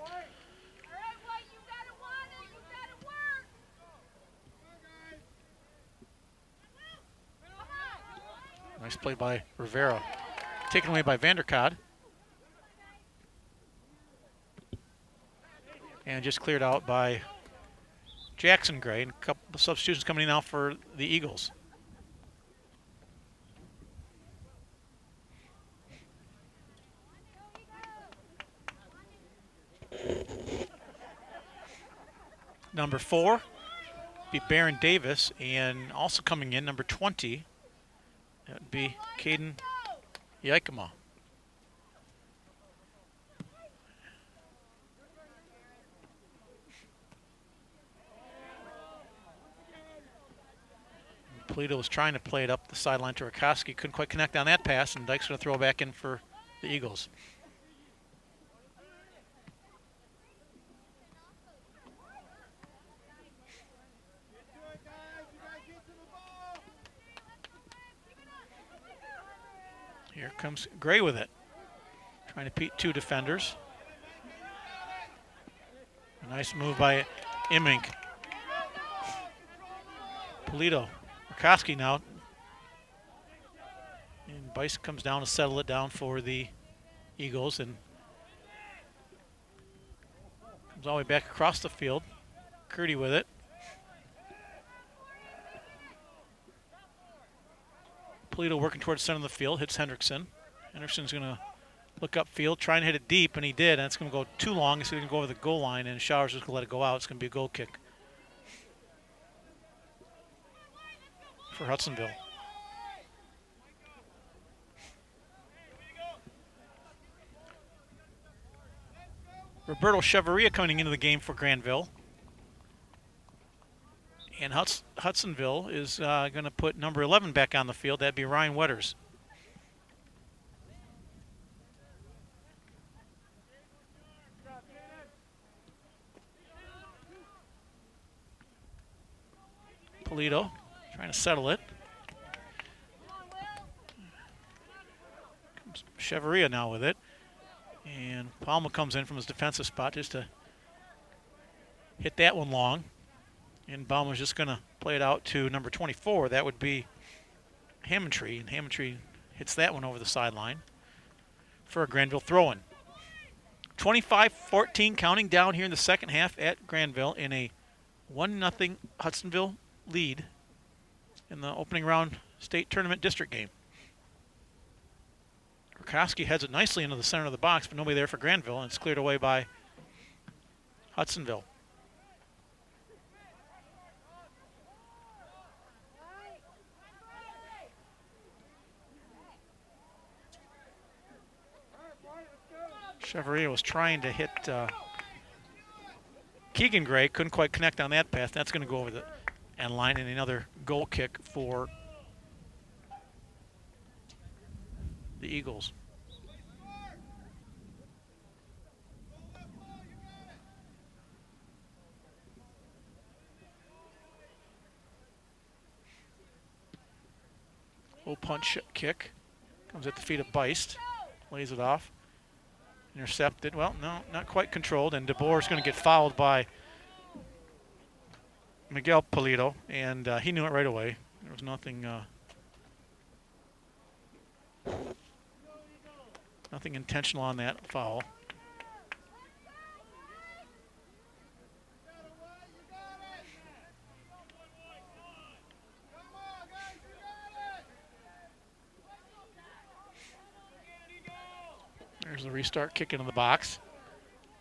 Nice play by Rivera. Taken away by Vanderkade. And just cleared out by Jackson Gray. And a couple of substitutions coming in now for the Eagles. Number 4 be Baron Davis, and also coming in, number 20, that would be Caden Yaikama. Polito was trying to play it up the sideline to Rakoski. Couldn't quite connect on that pass, and Dyke's going to throw it back in for the Eagles. Here comes Gray with it. Trying to beat 2 defenders. A nice move by Immink. Polito. Rakoski now. And Bice comes down to settle it down for the Eagles and comes all the way back across the field. Curdy with it. Polito working towards the center of the field, hits Hendrickson. Hendrickson's going to look upfield, try and hit it deep, and he did. And it's going to go too long. It's going to go over the goal line, and Showers is going to let it go out. It's going to be a goal kick for Hudsonville. Roberto Cheveria coming into the game for Grandville. And Hudsonville is going to put number 11 back on the field. That'd be Ryan Wetters. Polito trying to settle it. Comes Cheveria now with it. And Palma comes in from his defensive spot just to hit that one long. And Bauma's just going to play it out to number 24. That would be Hammondtree. And Hammondtree hits that one over the sideline for a Grandville throw-in. 25-14 counting down here in the second half at Grandville in a 1-0 Hudsonville lead in the opening round state tournament district game. Rakoski heads it nicely into the center of the box, but nobody there for Grandville, and it's cleared away by Hudsonville. Chevrolet was trying to hit Keegan Gray, couldn't quite connect on that pass. That's going to go over the end line, and another goal kick for the Eagles. Low punch kick. Comes at the feet of Beist. Lays it off. Intercepted. Well, no, not quite controlled. And DeBoer is going to get fouled by Miguel Polito. And he knew it right away. There was nothing nothing intentional on that foul. There's the restart kick into the box.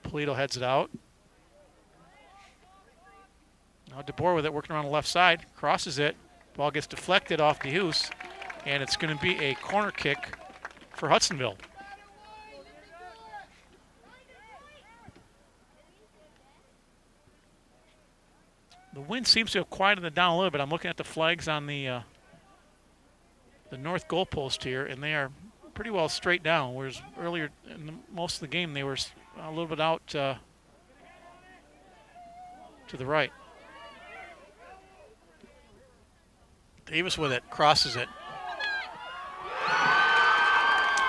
Polito heads it out. Now DeBoer with it, working around the left side, crosses it. Ball gets deflected off DeHoos, and it's going to be a corner kick for Hudsonville. The wind seems to have quieted it down a little bit. I'm looking at the flags on the north goalpost here, and they are pretty well straight down, whereas earlier in most of the game they were a little bit out to the right. Davis with it, crosses it.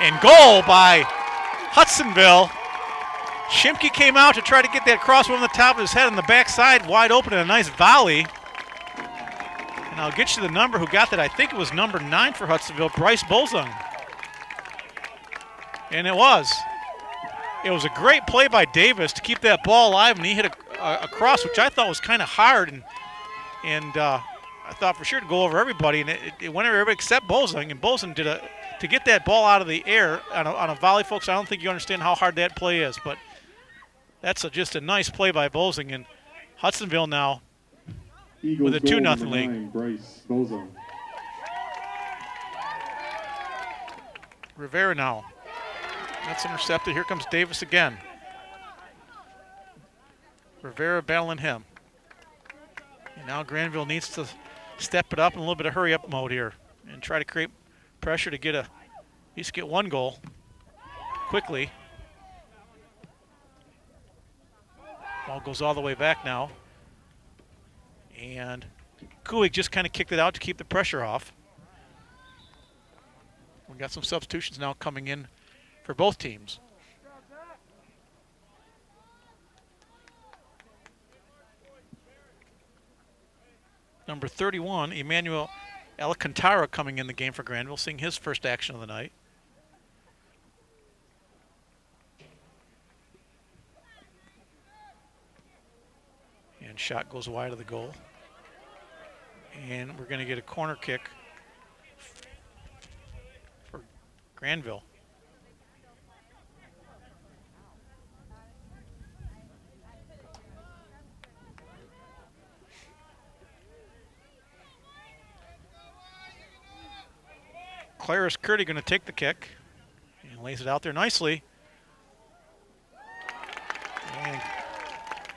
And goal by Hudsonville. Shimke came out to try to get that cross over the top of his head on the backside, wide open, and a nice volley. And I'll get you the number who got that. I think it was number 9 for Hudsonville, Bryce Bolzung. And it was. It was a great play by Davis to keep that ball alive, and he hit a cross, which I thought was kind of hard, and I thought for sure to go over everybody, and it went over everybody except Bolzung, and Bolzung did to get that ball out of the air on a volley, folks. I don't think you understand how hard that play is, but that's just a nice play by Bolzung, and Hudsonville now Eagles with a 2-0 lead. 9, Bryce Bolzung. Rivera now. That's intercepted. Here comes Davis again. Rivera battling him. And now Grandville needs to step it up in a little bit of hurry-up mode here and try to create pressure to get at least get one goal quickly. Ball goes all the way back now. And Kulig just kind of kicked it out to keep the pressure off. We got some substitutions now coming in for both teams. Number 31, Emmanuel Alcantara, coming in the game for Grandville, seeing his first action of the night. And shot goes wide of the goal. And we're going to get a corner kick for Grandville. Claris Curdy going to take the kick and lays it out there nicely. And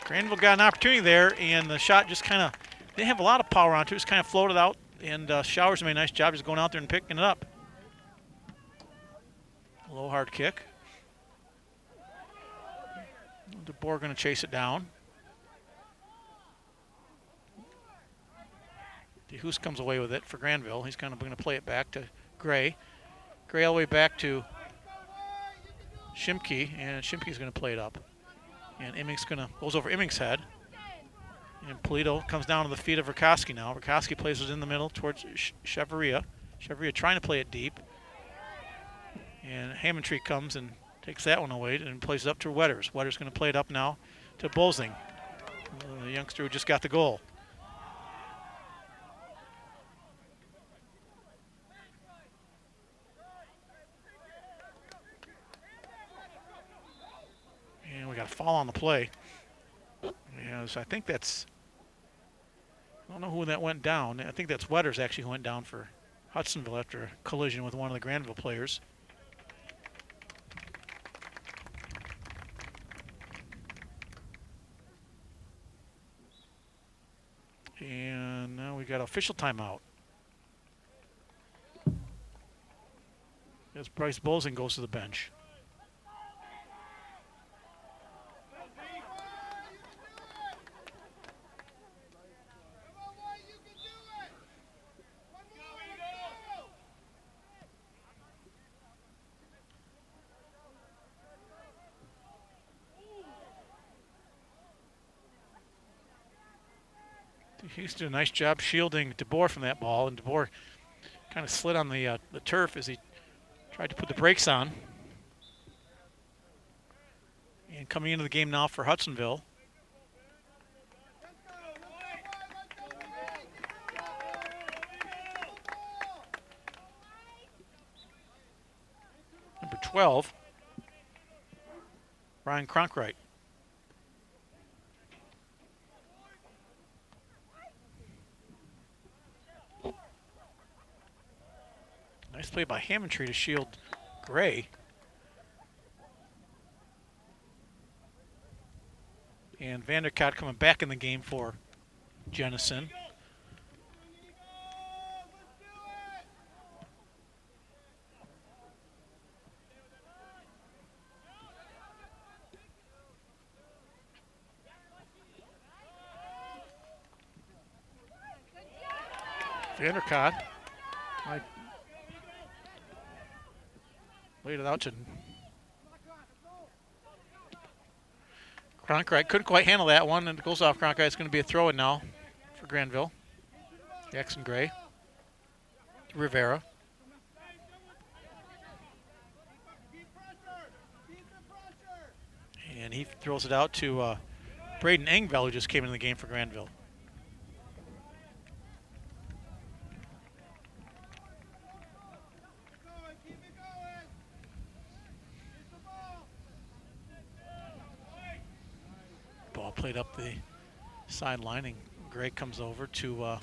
Grandville got an opportunity there, and the shot just kind of didn't have a lot of power onto it. Just kind of floated out, and Showers made a nice job just going out there and picking it up. A low hard kick. DeBoer going to chase it down. DeHoos comes away with it for Grandville. He's kind of going to play it back to Gray. Gray all the way back to Shimke, and Shimke's going to play it up. And Emmings goes over Emmings' head. And Polito comes down to the feet of Verkowski now. Verkowski plays it in the middle towards Chevrolet. Chevrolet trying to play it deep. And Hammontree comes and takes that one away and plays it up to Wetters. Wetters going to play it up now to Bolzing, the youngster who just got the goal. And we got a foul on the play. Yes, I think that's, I don't know who that went down. I think that's Wetters actually who went down for Hudsonville after a collision with one of the Grandville players. got an official timeout. As Bryce Bolzing goes to the bench. Houston did a nice job shielding DeBoer from that ball, and DeBoer kind of slid on the turf as he tried to put the brakes on. And coming into the game now for Hudsonville. Number 12, Ryan Cronkright. Nice play by Hammondtree to shield Gray. And Vanderkat coming back in the game for Jennison. Vanderkat laid it out to Cronkright. Couldn't quite handle that one, and it goes off Cronkright. It's going to be a throw-in now for Grandville. Jackson Gray. Rivera. And he throws it out to Braden Engvall, who just came into the game for Grandville. Ball played up the sideline, and Gray comes over to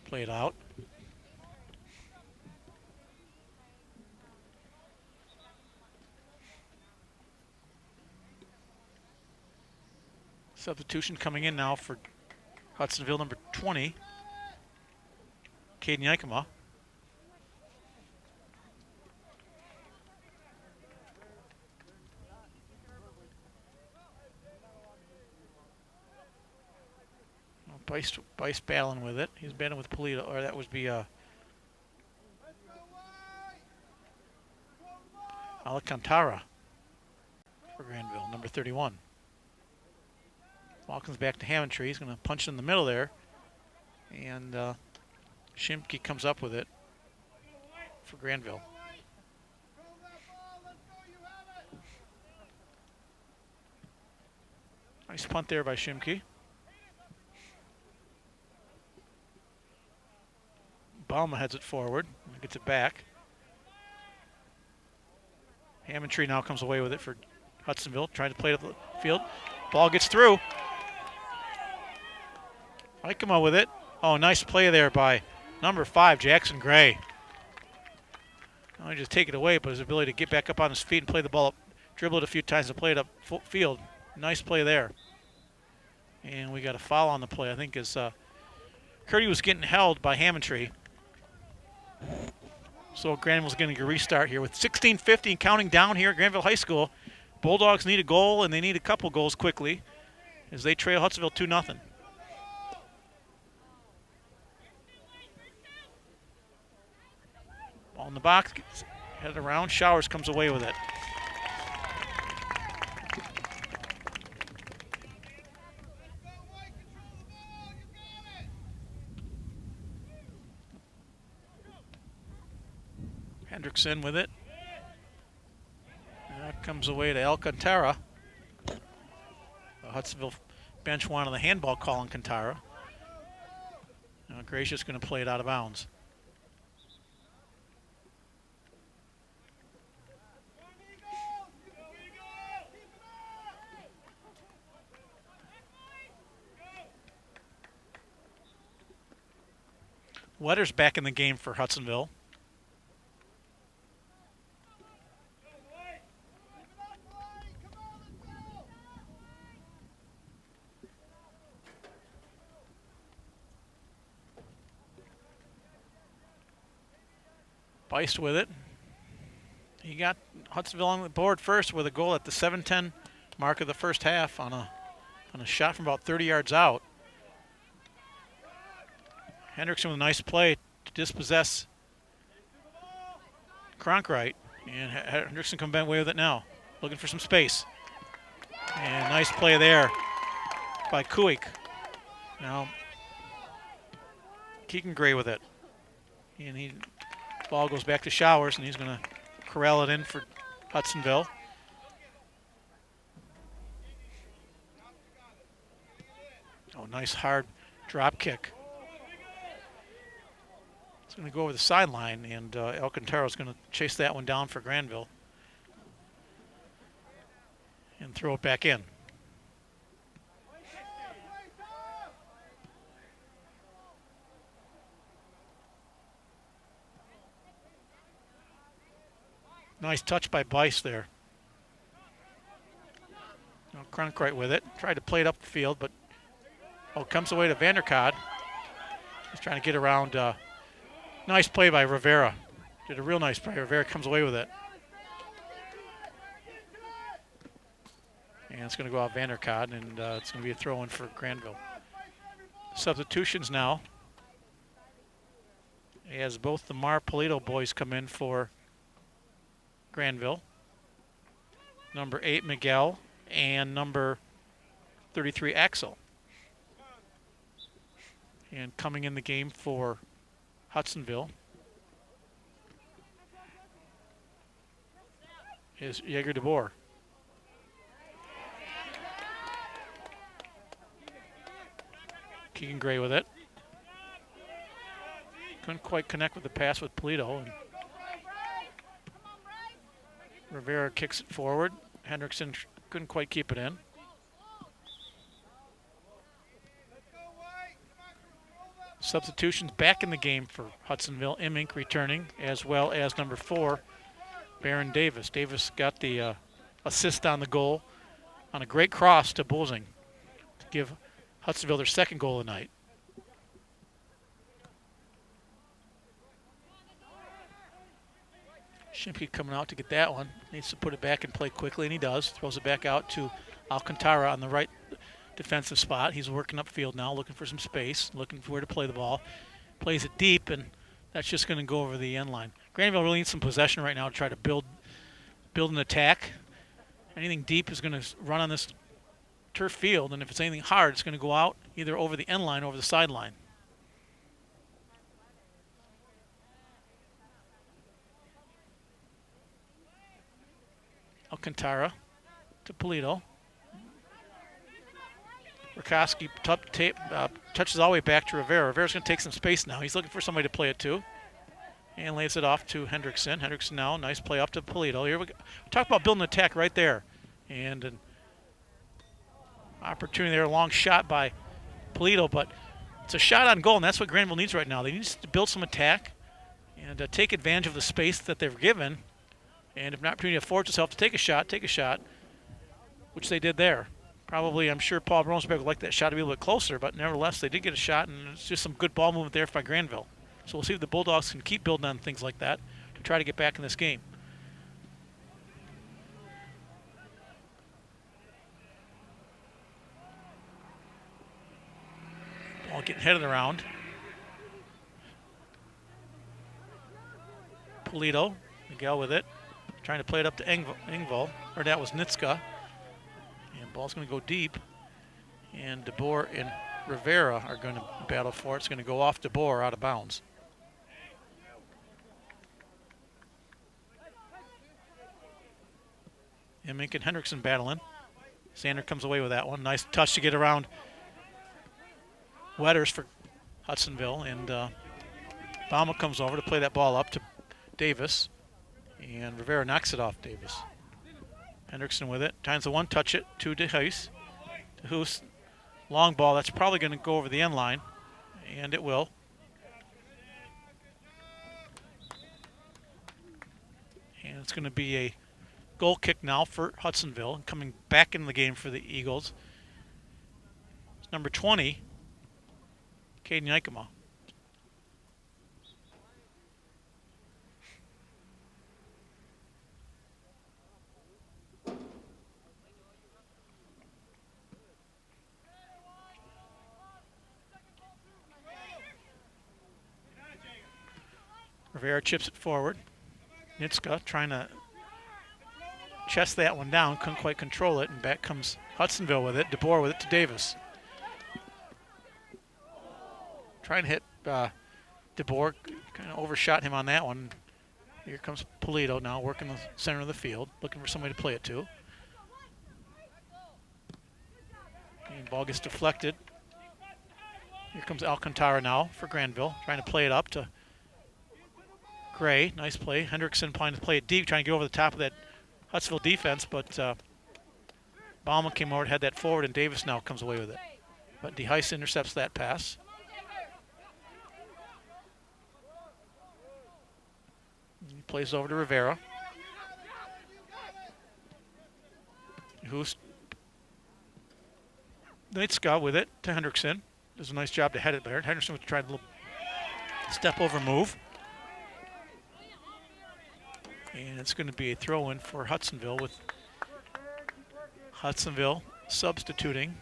play it out. Substitution coming in now for Hudsonville, number 20, Caden Yakima. Bice battling with it. He's battling with Polito, or that would be Alcantara for Grandville, number 31. Ball comes back to Hammondtree. He's going to punch in the middle there. And Shimke comes up with it for Grandville. Nice punt there by Shimke. Bauma heads it forward and gets it back. Hammondtree now comes away with it for Hudsonville, trying to play it up the field. Ball gets through. Ikema with it. Oh, nice play there by number 5, Jackson Gray. Not only just take it away, but his ability to get back up on his feet and play the ball up, dribble it a few times and play it up field. Nice play there. And we got a foul on the play, I think, as Curdy was getting held by Hammondtree. So Granville's getting a restart here with 16:50 and counting down here at Grandville High School. Bulldogs need a goal, and they need a couple goals quickly as they trail Hudsonville 2-0. Ball in the box, gets headed around. Showers comes away with it. Hendrickson with it. That comes away to Alcantara. The Hudsonville bench wanted the handball call on Alcantara. Now Gracious going to play it out of bounds. Wetter's back in the game for Hudsonville. Beist with it. He got Hudsonville on the board first with a goal at the 7:10 mark of the first half on a shot from about 30 yards out. Hendrickson with a nice play to dispossess Cronkright. And Hendrickson come back away with it now, looking for some space. And nice play there by Kuik. Now Keegan Gray with it. And ball goes back to Showers, and he's going to corral it in for Hudsonville. Oh, nice hard drop kick. It's going to go over the sideline, and Alcantara is going to chase that one down for Grandville and throw it back in. Nice touch by Beist there. Cronkright with it. Tried to play it up the field, but comes away to Vanderkade. He's trying to get around. Nice play by Rivera. Did a real nice play. Rivera comes away with it. And it's going to go out Vanderkade, and it's going to be a throw-in for Grandville. Substitutions now, as both the Mar Polito boys come in for Grandville. Number 8, Miguel, and number 33, Axel. And coming in the game for Hudsonville is Jaeger DeBoer. Keegan Gray with it. Couldn't quite connect with the pass with Polito. And Rivera kicks it forward. Hendrickson couldn't quite keep it in. Substitutions back in the game for Hudsonville. Immink returning, as well as number 4, Baron Davis. Davis got the assist on the goal on a great cross to Bulsing to give Hudsonville their second goal of the night. Shimke coming out to get that one. Needs to put it back and play quickly, and he does. Throws it back out to Alcantara on the right defensive spot. He's working upfield now, looking for some space, looking for where to play the ball. Plays it deep, and that's just going to go over the end line. Grandville really needs some possession right now to try to build an attack. Anything deep is going to run on this turf field, and if it's anything hard, it's going to go out either over the end line or over the sideline. Alcantara to Polito. Rakowski touches all the way back to Rivera. Rivera's going to take some space now. He's looking for somebody to play it to. And lays it off to Hendrickson. Hendrickson now, nice play up to Polito. Here we go. Talk about building an attack right there. And an opportunity there, a long shot by Polito, but it's a shot on goal, and that's what Grandville needs right now. They need to build some attack and take advantage of the space that they're given. And if an opportunity affords itself to take a shot, which they did there. Probably, I'm sure Paul Bronsberg would like that shot to be a little bit closer, but nevertheless, they did get a shot, and it's just some good ball movement there by Grandville. So we'll see if the Bulldogs can keep building on things like that to try to get back in this game. Ball getting headed around. Polito, Miguel with it. Trying to play it up to Engvall, or that was Nitska. And ball's going to go deep. And DeBoer and Rivera are going to battle for it. It's going to go off DeBoer out of bounds. Immink and Hendrickson battling. Sander comes away with that one. Nice touch to get around Wetters for Hudsonville. And Bama comes over to play that ball up to Davis. And Rivera knocks it off Davis. Hendrickson with it. Times the one, touch it to DeHuis. DeHuis, long ball. That's probably going to go over the end line. And it will. And it's going to be a goal kick now for Hudsonville. And coming back in the game for the Eagles. It's number 20, Caden Yikema. Rivera chips it forward. Nitska trying to chest that one down, couldn't quite control it, and back comes Hudsonville with it. DeBoer with it to Davis. Trying to hit DeBoer, kind of overshot him on that one. Here comes Polito now, working the center of the field, looking for somebody to play it to. And ball gets deflected. Here comes Alcantara now for Grandville, trying to play it up to Gray. Nice play. Hendrickson planning to play it deep, trying to get over the top of that Hudsonville defense, but Bauman came over, had that forward, and Davis now comes away with it. But DeHeis intercepts that pass. He plays over to Rivera. Who's Nitska with it to Hendrickson. Does a nice job to head it there. Henderson tried a little step over move. And it's going to be a throw-in for Hudsonville, with Hudsonville substituting.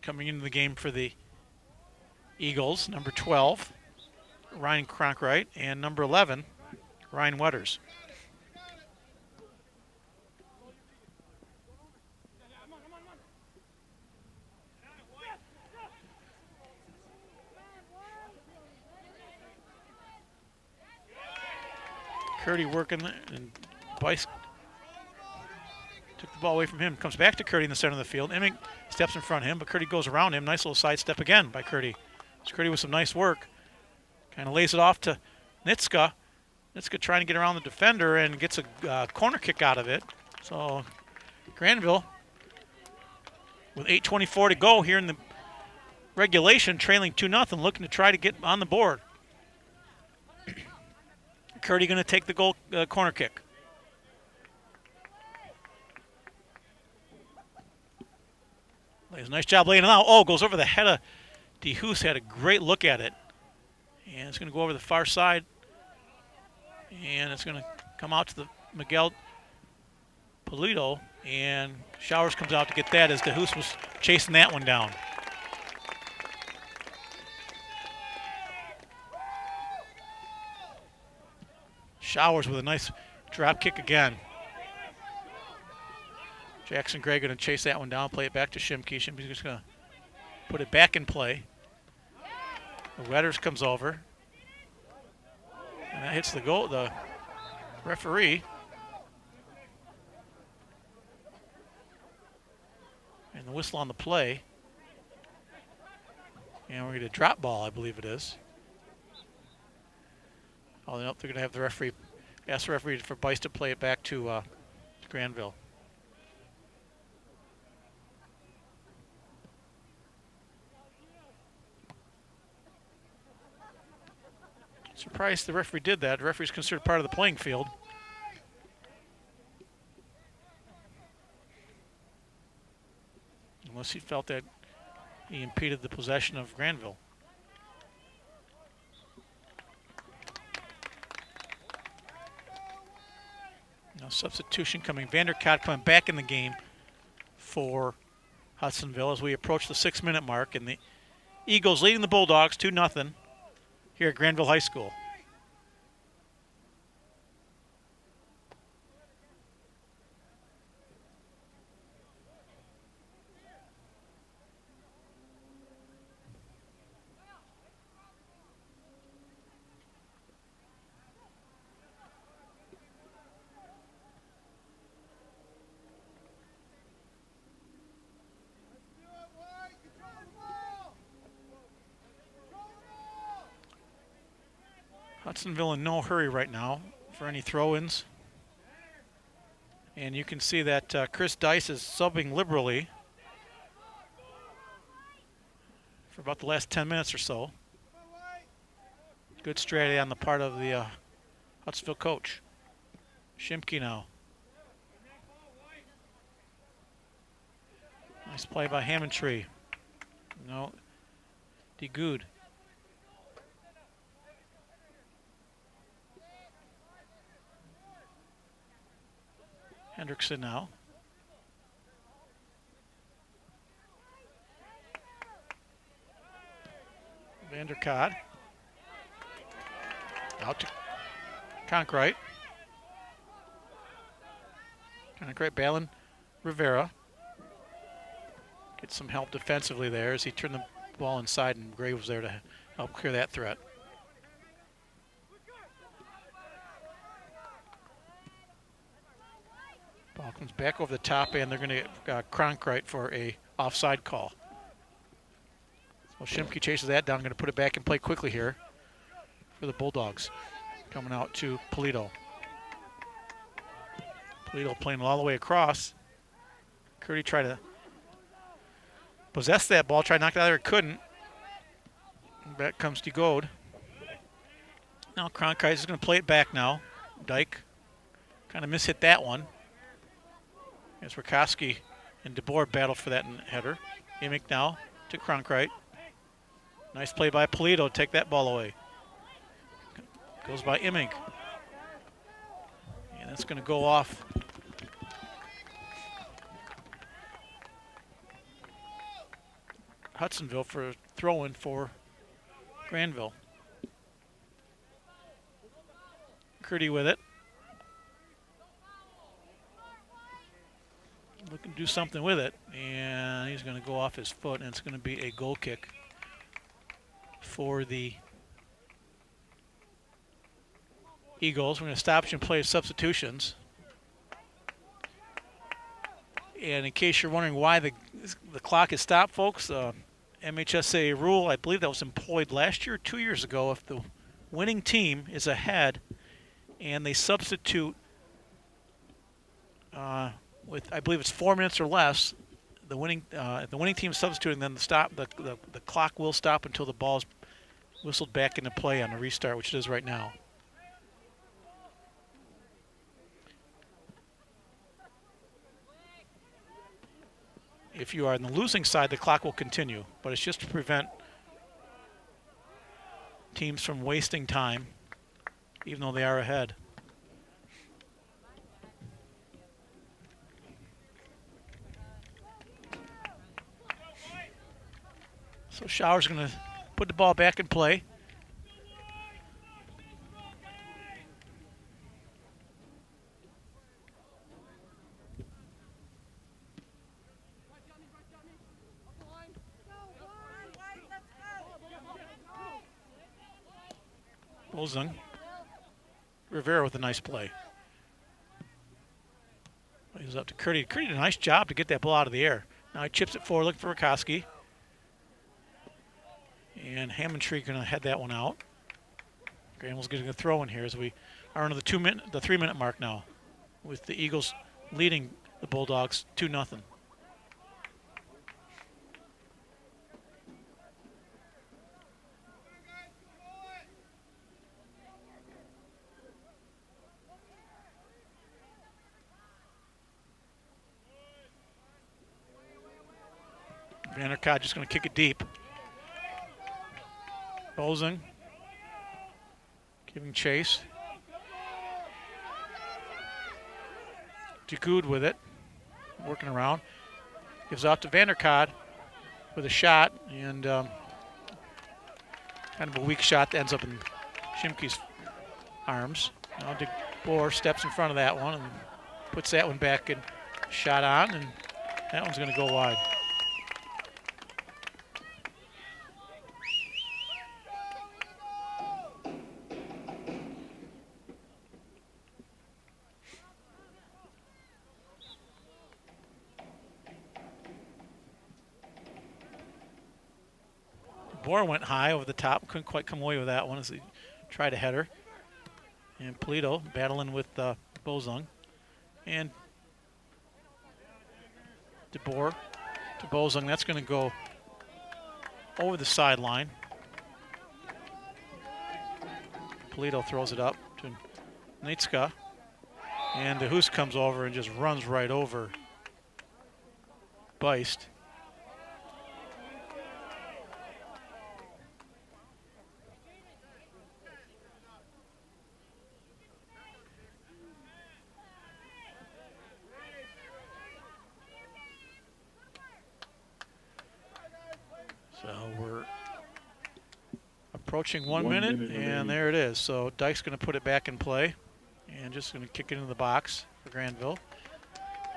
Coming into the game for the Eagles, number 12, Ryan Cronkright, and number 11, Ryan Wetters. Curdy working, and Bice took the ball away from him. Comes back to Curdy in the center of the field. Emming steps in front of him, but Curdy goes around him. Nice little side step again by Curdy. So Curdy with some nice work. Kind of lays it off to Nitska. Nitska trying to get around the defender and gets a corner kick out of it. So Grandville, with 8:24 to go here in the regulation, trailing 2-0, looking to try to get on the board. Curdy going to take the corner kick. Does a nice job laying it out. Oh, goes over the head of DeHoos. Had a great look at it. And it's going to go over the far side. And it's going to come out to the Miguel Polito. And Showers comes out to get that as DeHoos was chasing that one down. Showers with a nice drop kick again. Jackson Gray going to chase that one down, play it back to Shimke. Shimke's just going to put it back in play. The Wetters comes over. And that hits the referee. And the whistle on the play. And we're going to get a drop ball, I believe it is. Oh, nope, they're going to have the referee, ask the referee for Bice to play it back to Grandville. Surprised the referee did that. The referee's considered part of the playing field. Unless he felt that he impeded the possession of Grandville. Now substitution coming. Vanderkat coming back in the game for Hudsonville as we approach the 6-minute mark. And the Eagles leading the Bulldogs 2-0 here at Grandville High School. Hudsonville in no hurry right now for any throw-ins. And you can see that Chris Dice is subbing liberally for about the last 10 minutes or so. Good strategy on the part of the Hudsonville coach. Shimke now. Nice play by Hammondtree. No, DeGood. Hendrickson now. Vanderkade. Out to Conkright. Conkright battling Rivera. Get some help defensively there as he turned the ball inside, and Gray was there to help clear that threat. Ball comes back over the top, and they're going to get Conkright for a offside call. So Shimke chases that down, going to put it back in play quickly here for the Bulldogs. Coming out to Polito. Polito playing all the way across. Curdy tried to possess that ball, tried to knock it out of there, couldn't. Back comes DeGode. Now Cronkite is going to play it back now. Dyke kind of mishit that one. As Rakowski and DeBoer battle for that header. Emick now to Cronkite. Nice play by Polito to take that ball away. Goes by Emick. And that's going to go off. Hudsonville for a throw-in for Grandville. Curdy with it. Looking to do something with it, and he's going to go off his foot, and it's going to be a goal kick for the Eagles. We're going to stop and play substitutions. And in case you're wondering why the clock is stopped, folks, MHSA rule, I believe that was employed last year or 2 years ago. If the winning team is ahead and they substitute with, I believe it's 4 minutes or less, if the winning team is substituting, then the clock will stop until the ball is whistled back into play on a restart, which it is right now. If you are on the losing side, the clock will continue, but it's just to prevent teams from wasting time, even though they are ahead. So Shower's going to put the ball back in play. Bolzung. Rivera with a nice play. He's up to Curdy. Curdy did a nice job to get that ball out of the air. Now he chips it forward, looking for Rakowski. And Hammondtree going to head that one out. Granville's getting a throw in here as we are under the 3-minute mark now, with the Eagles leading the Bulldogs 2-0. Vanderkade just going to kick it deep. Bolzung giving chase. DeGood with it, working around. Gives off to Vanderkade with a shot, and kind of a weak shot that ends up in Shimke's arms. Now DeBoer steps in front of that one and puts that one back and shot on, and that one's going to go wide. Boer went high over the top, couldn't quite come away with that one as he tried a header. And Polito battling with Bolzung. And DeBoer to Bolzung. That's going to go over the sideline. Polito throws it up to Nitska. And the Hoos comes over and just runs right over Beist. So we're Approaching 1 minute, and there it is. So Dyke's going to put it back in play and just going to kick it into the box for Grandville.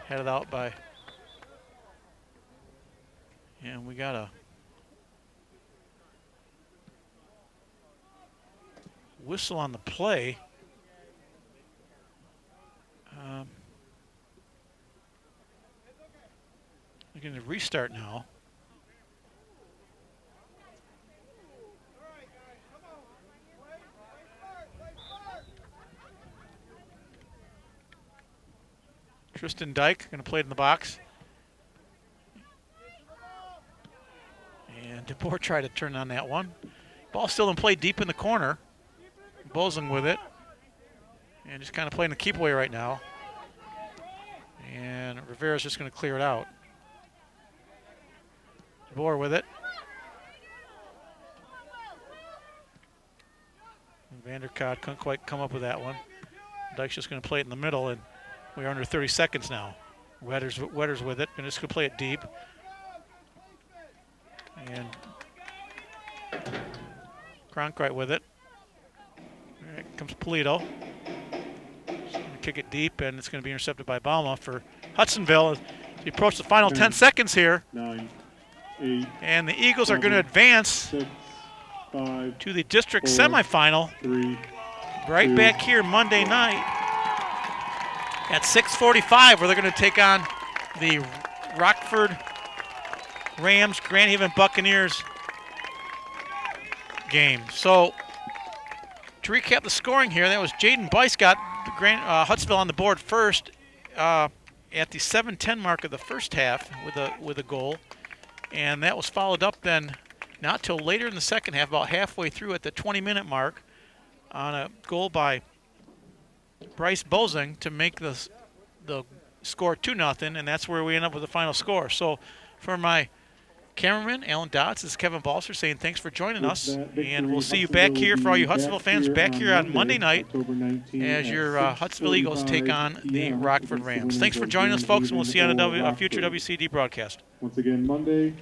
Headed out by, and we got a whistle on the play. We're going to restart now. Tristan Dyke going to play it in the box. And DeBoer tried to turn on that one. Ball still in play deep in the corner. Bosing with it. And just kind of playing the keep away right now. And Rivera's just going to clear it out. DeBoer with it. And Vanderkot couldn't quite come up with that one. Dyke's just going to play it in the middle, and we're under 30 seconds now. Wetters with it, and just going to play it deep. And Cronkite with it. Here comes Polito. He's going to kick it deep, and it's going to be intercepted by Balma for Hudsonville as we approach the final 10 seconds here. 9, 8, and the Eagles are going to advance 6, 5, to the district 4, semifinal 3, right 2, back here Monday night at 6:45, where they're going to take on the Rockford Rams, Grand Haven Buccaneers game. So to recap the scoring here, that was Jaden Bice got Hudsonville on the board first at the 7:10 mark of the first half with a goal, and that was followed up then not till later in the second half, about halfway through at the 20-minute mark, on a goal by Bryce Bosing to make the score 2-0, and that's where we end up with the final score. So for my cameraman, Alan Dodds, this is Kevin Balser saying thanks for joining us, and we'll see you back here for all you Hudsonville fans back here on Monday night as your Hudsonville Eagles take on the Rockford Rams. Thanks for joining us, folks, and we'll see you on a future WCD broadcast. Once again, Monday,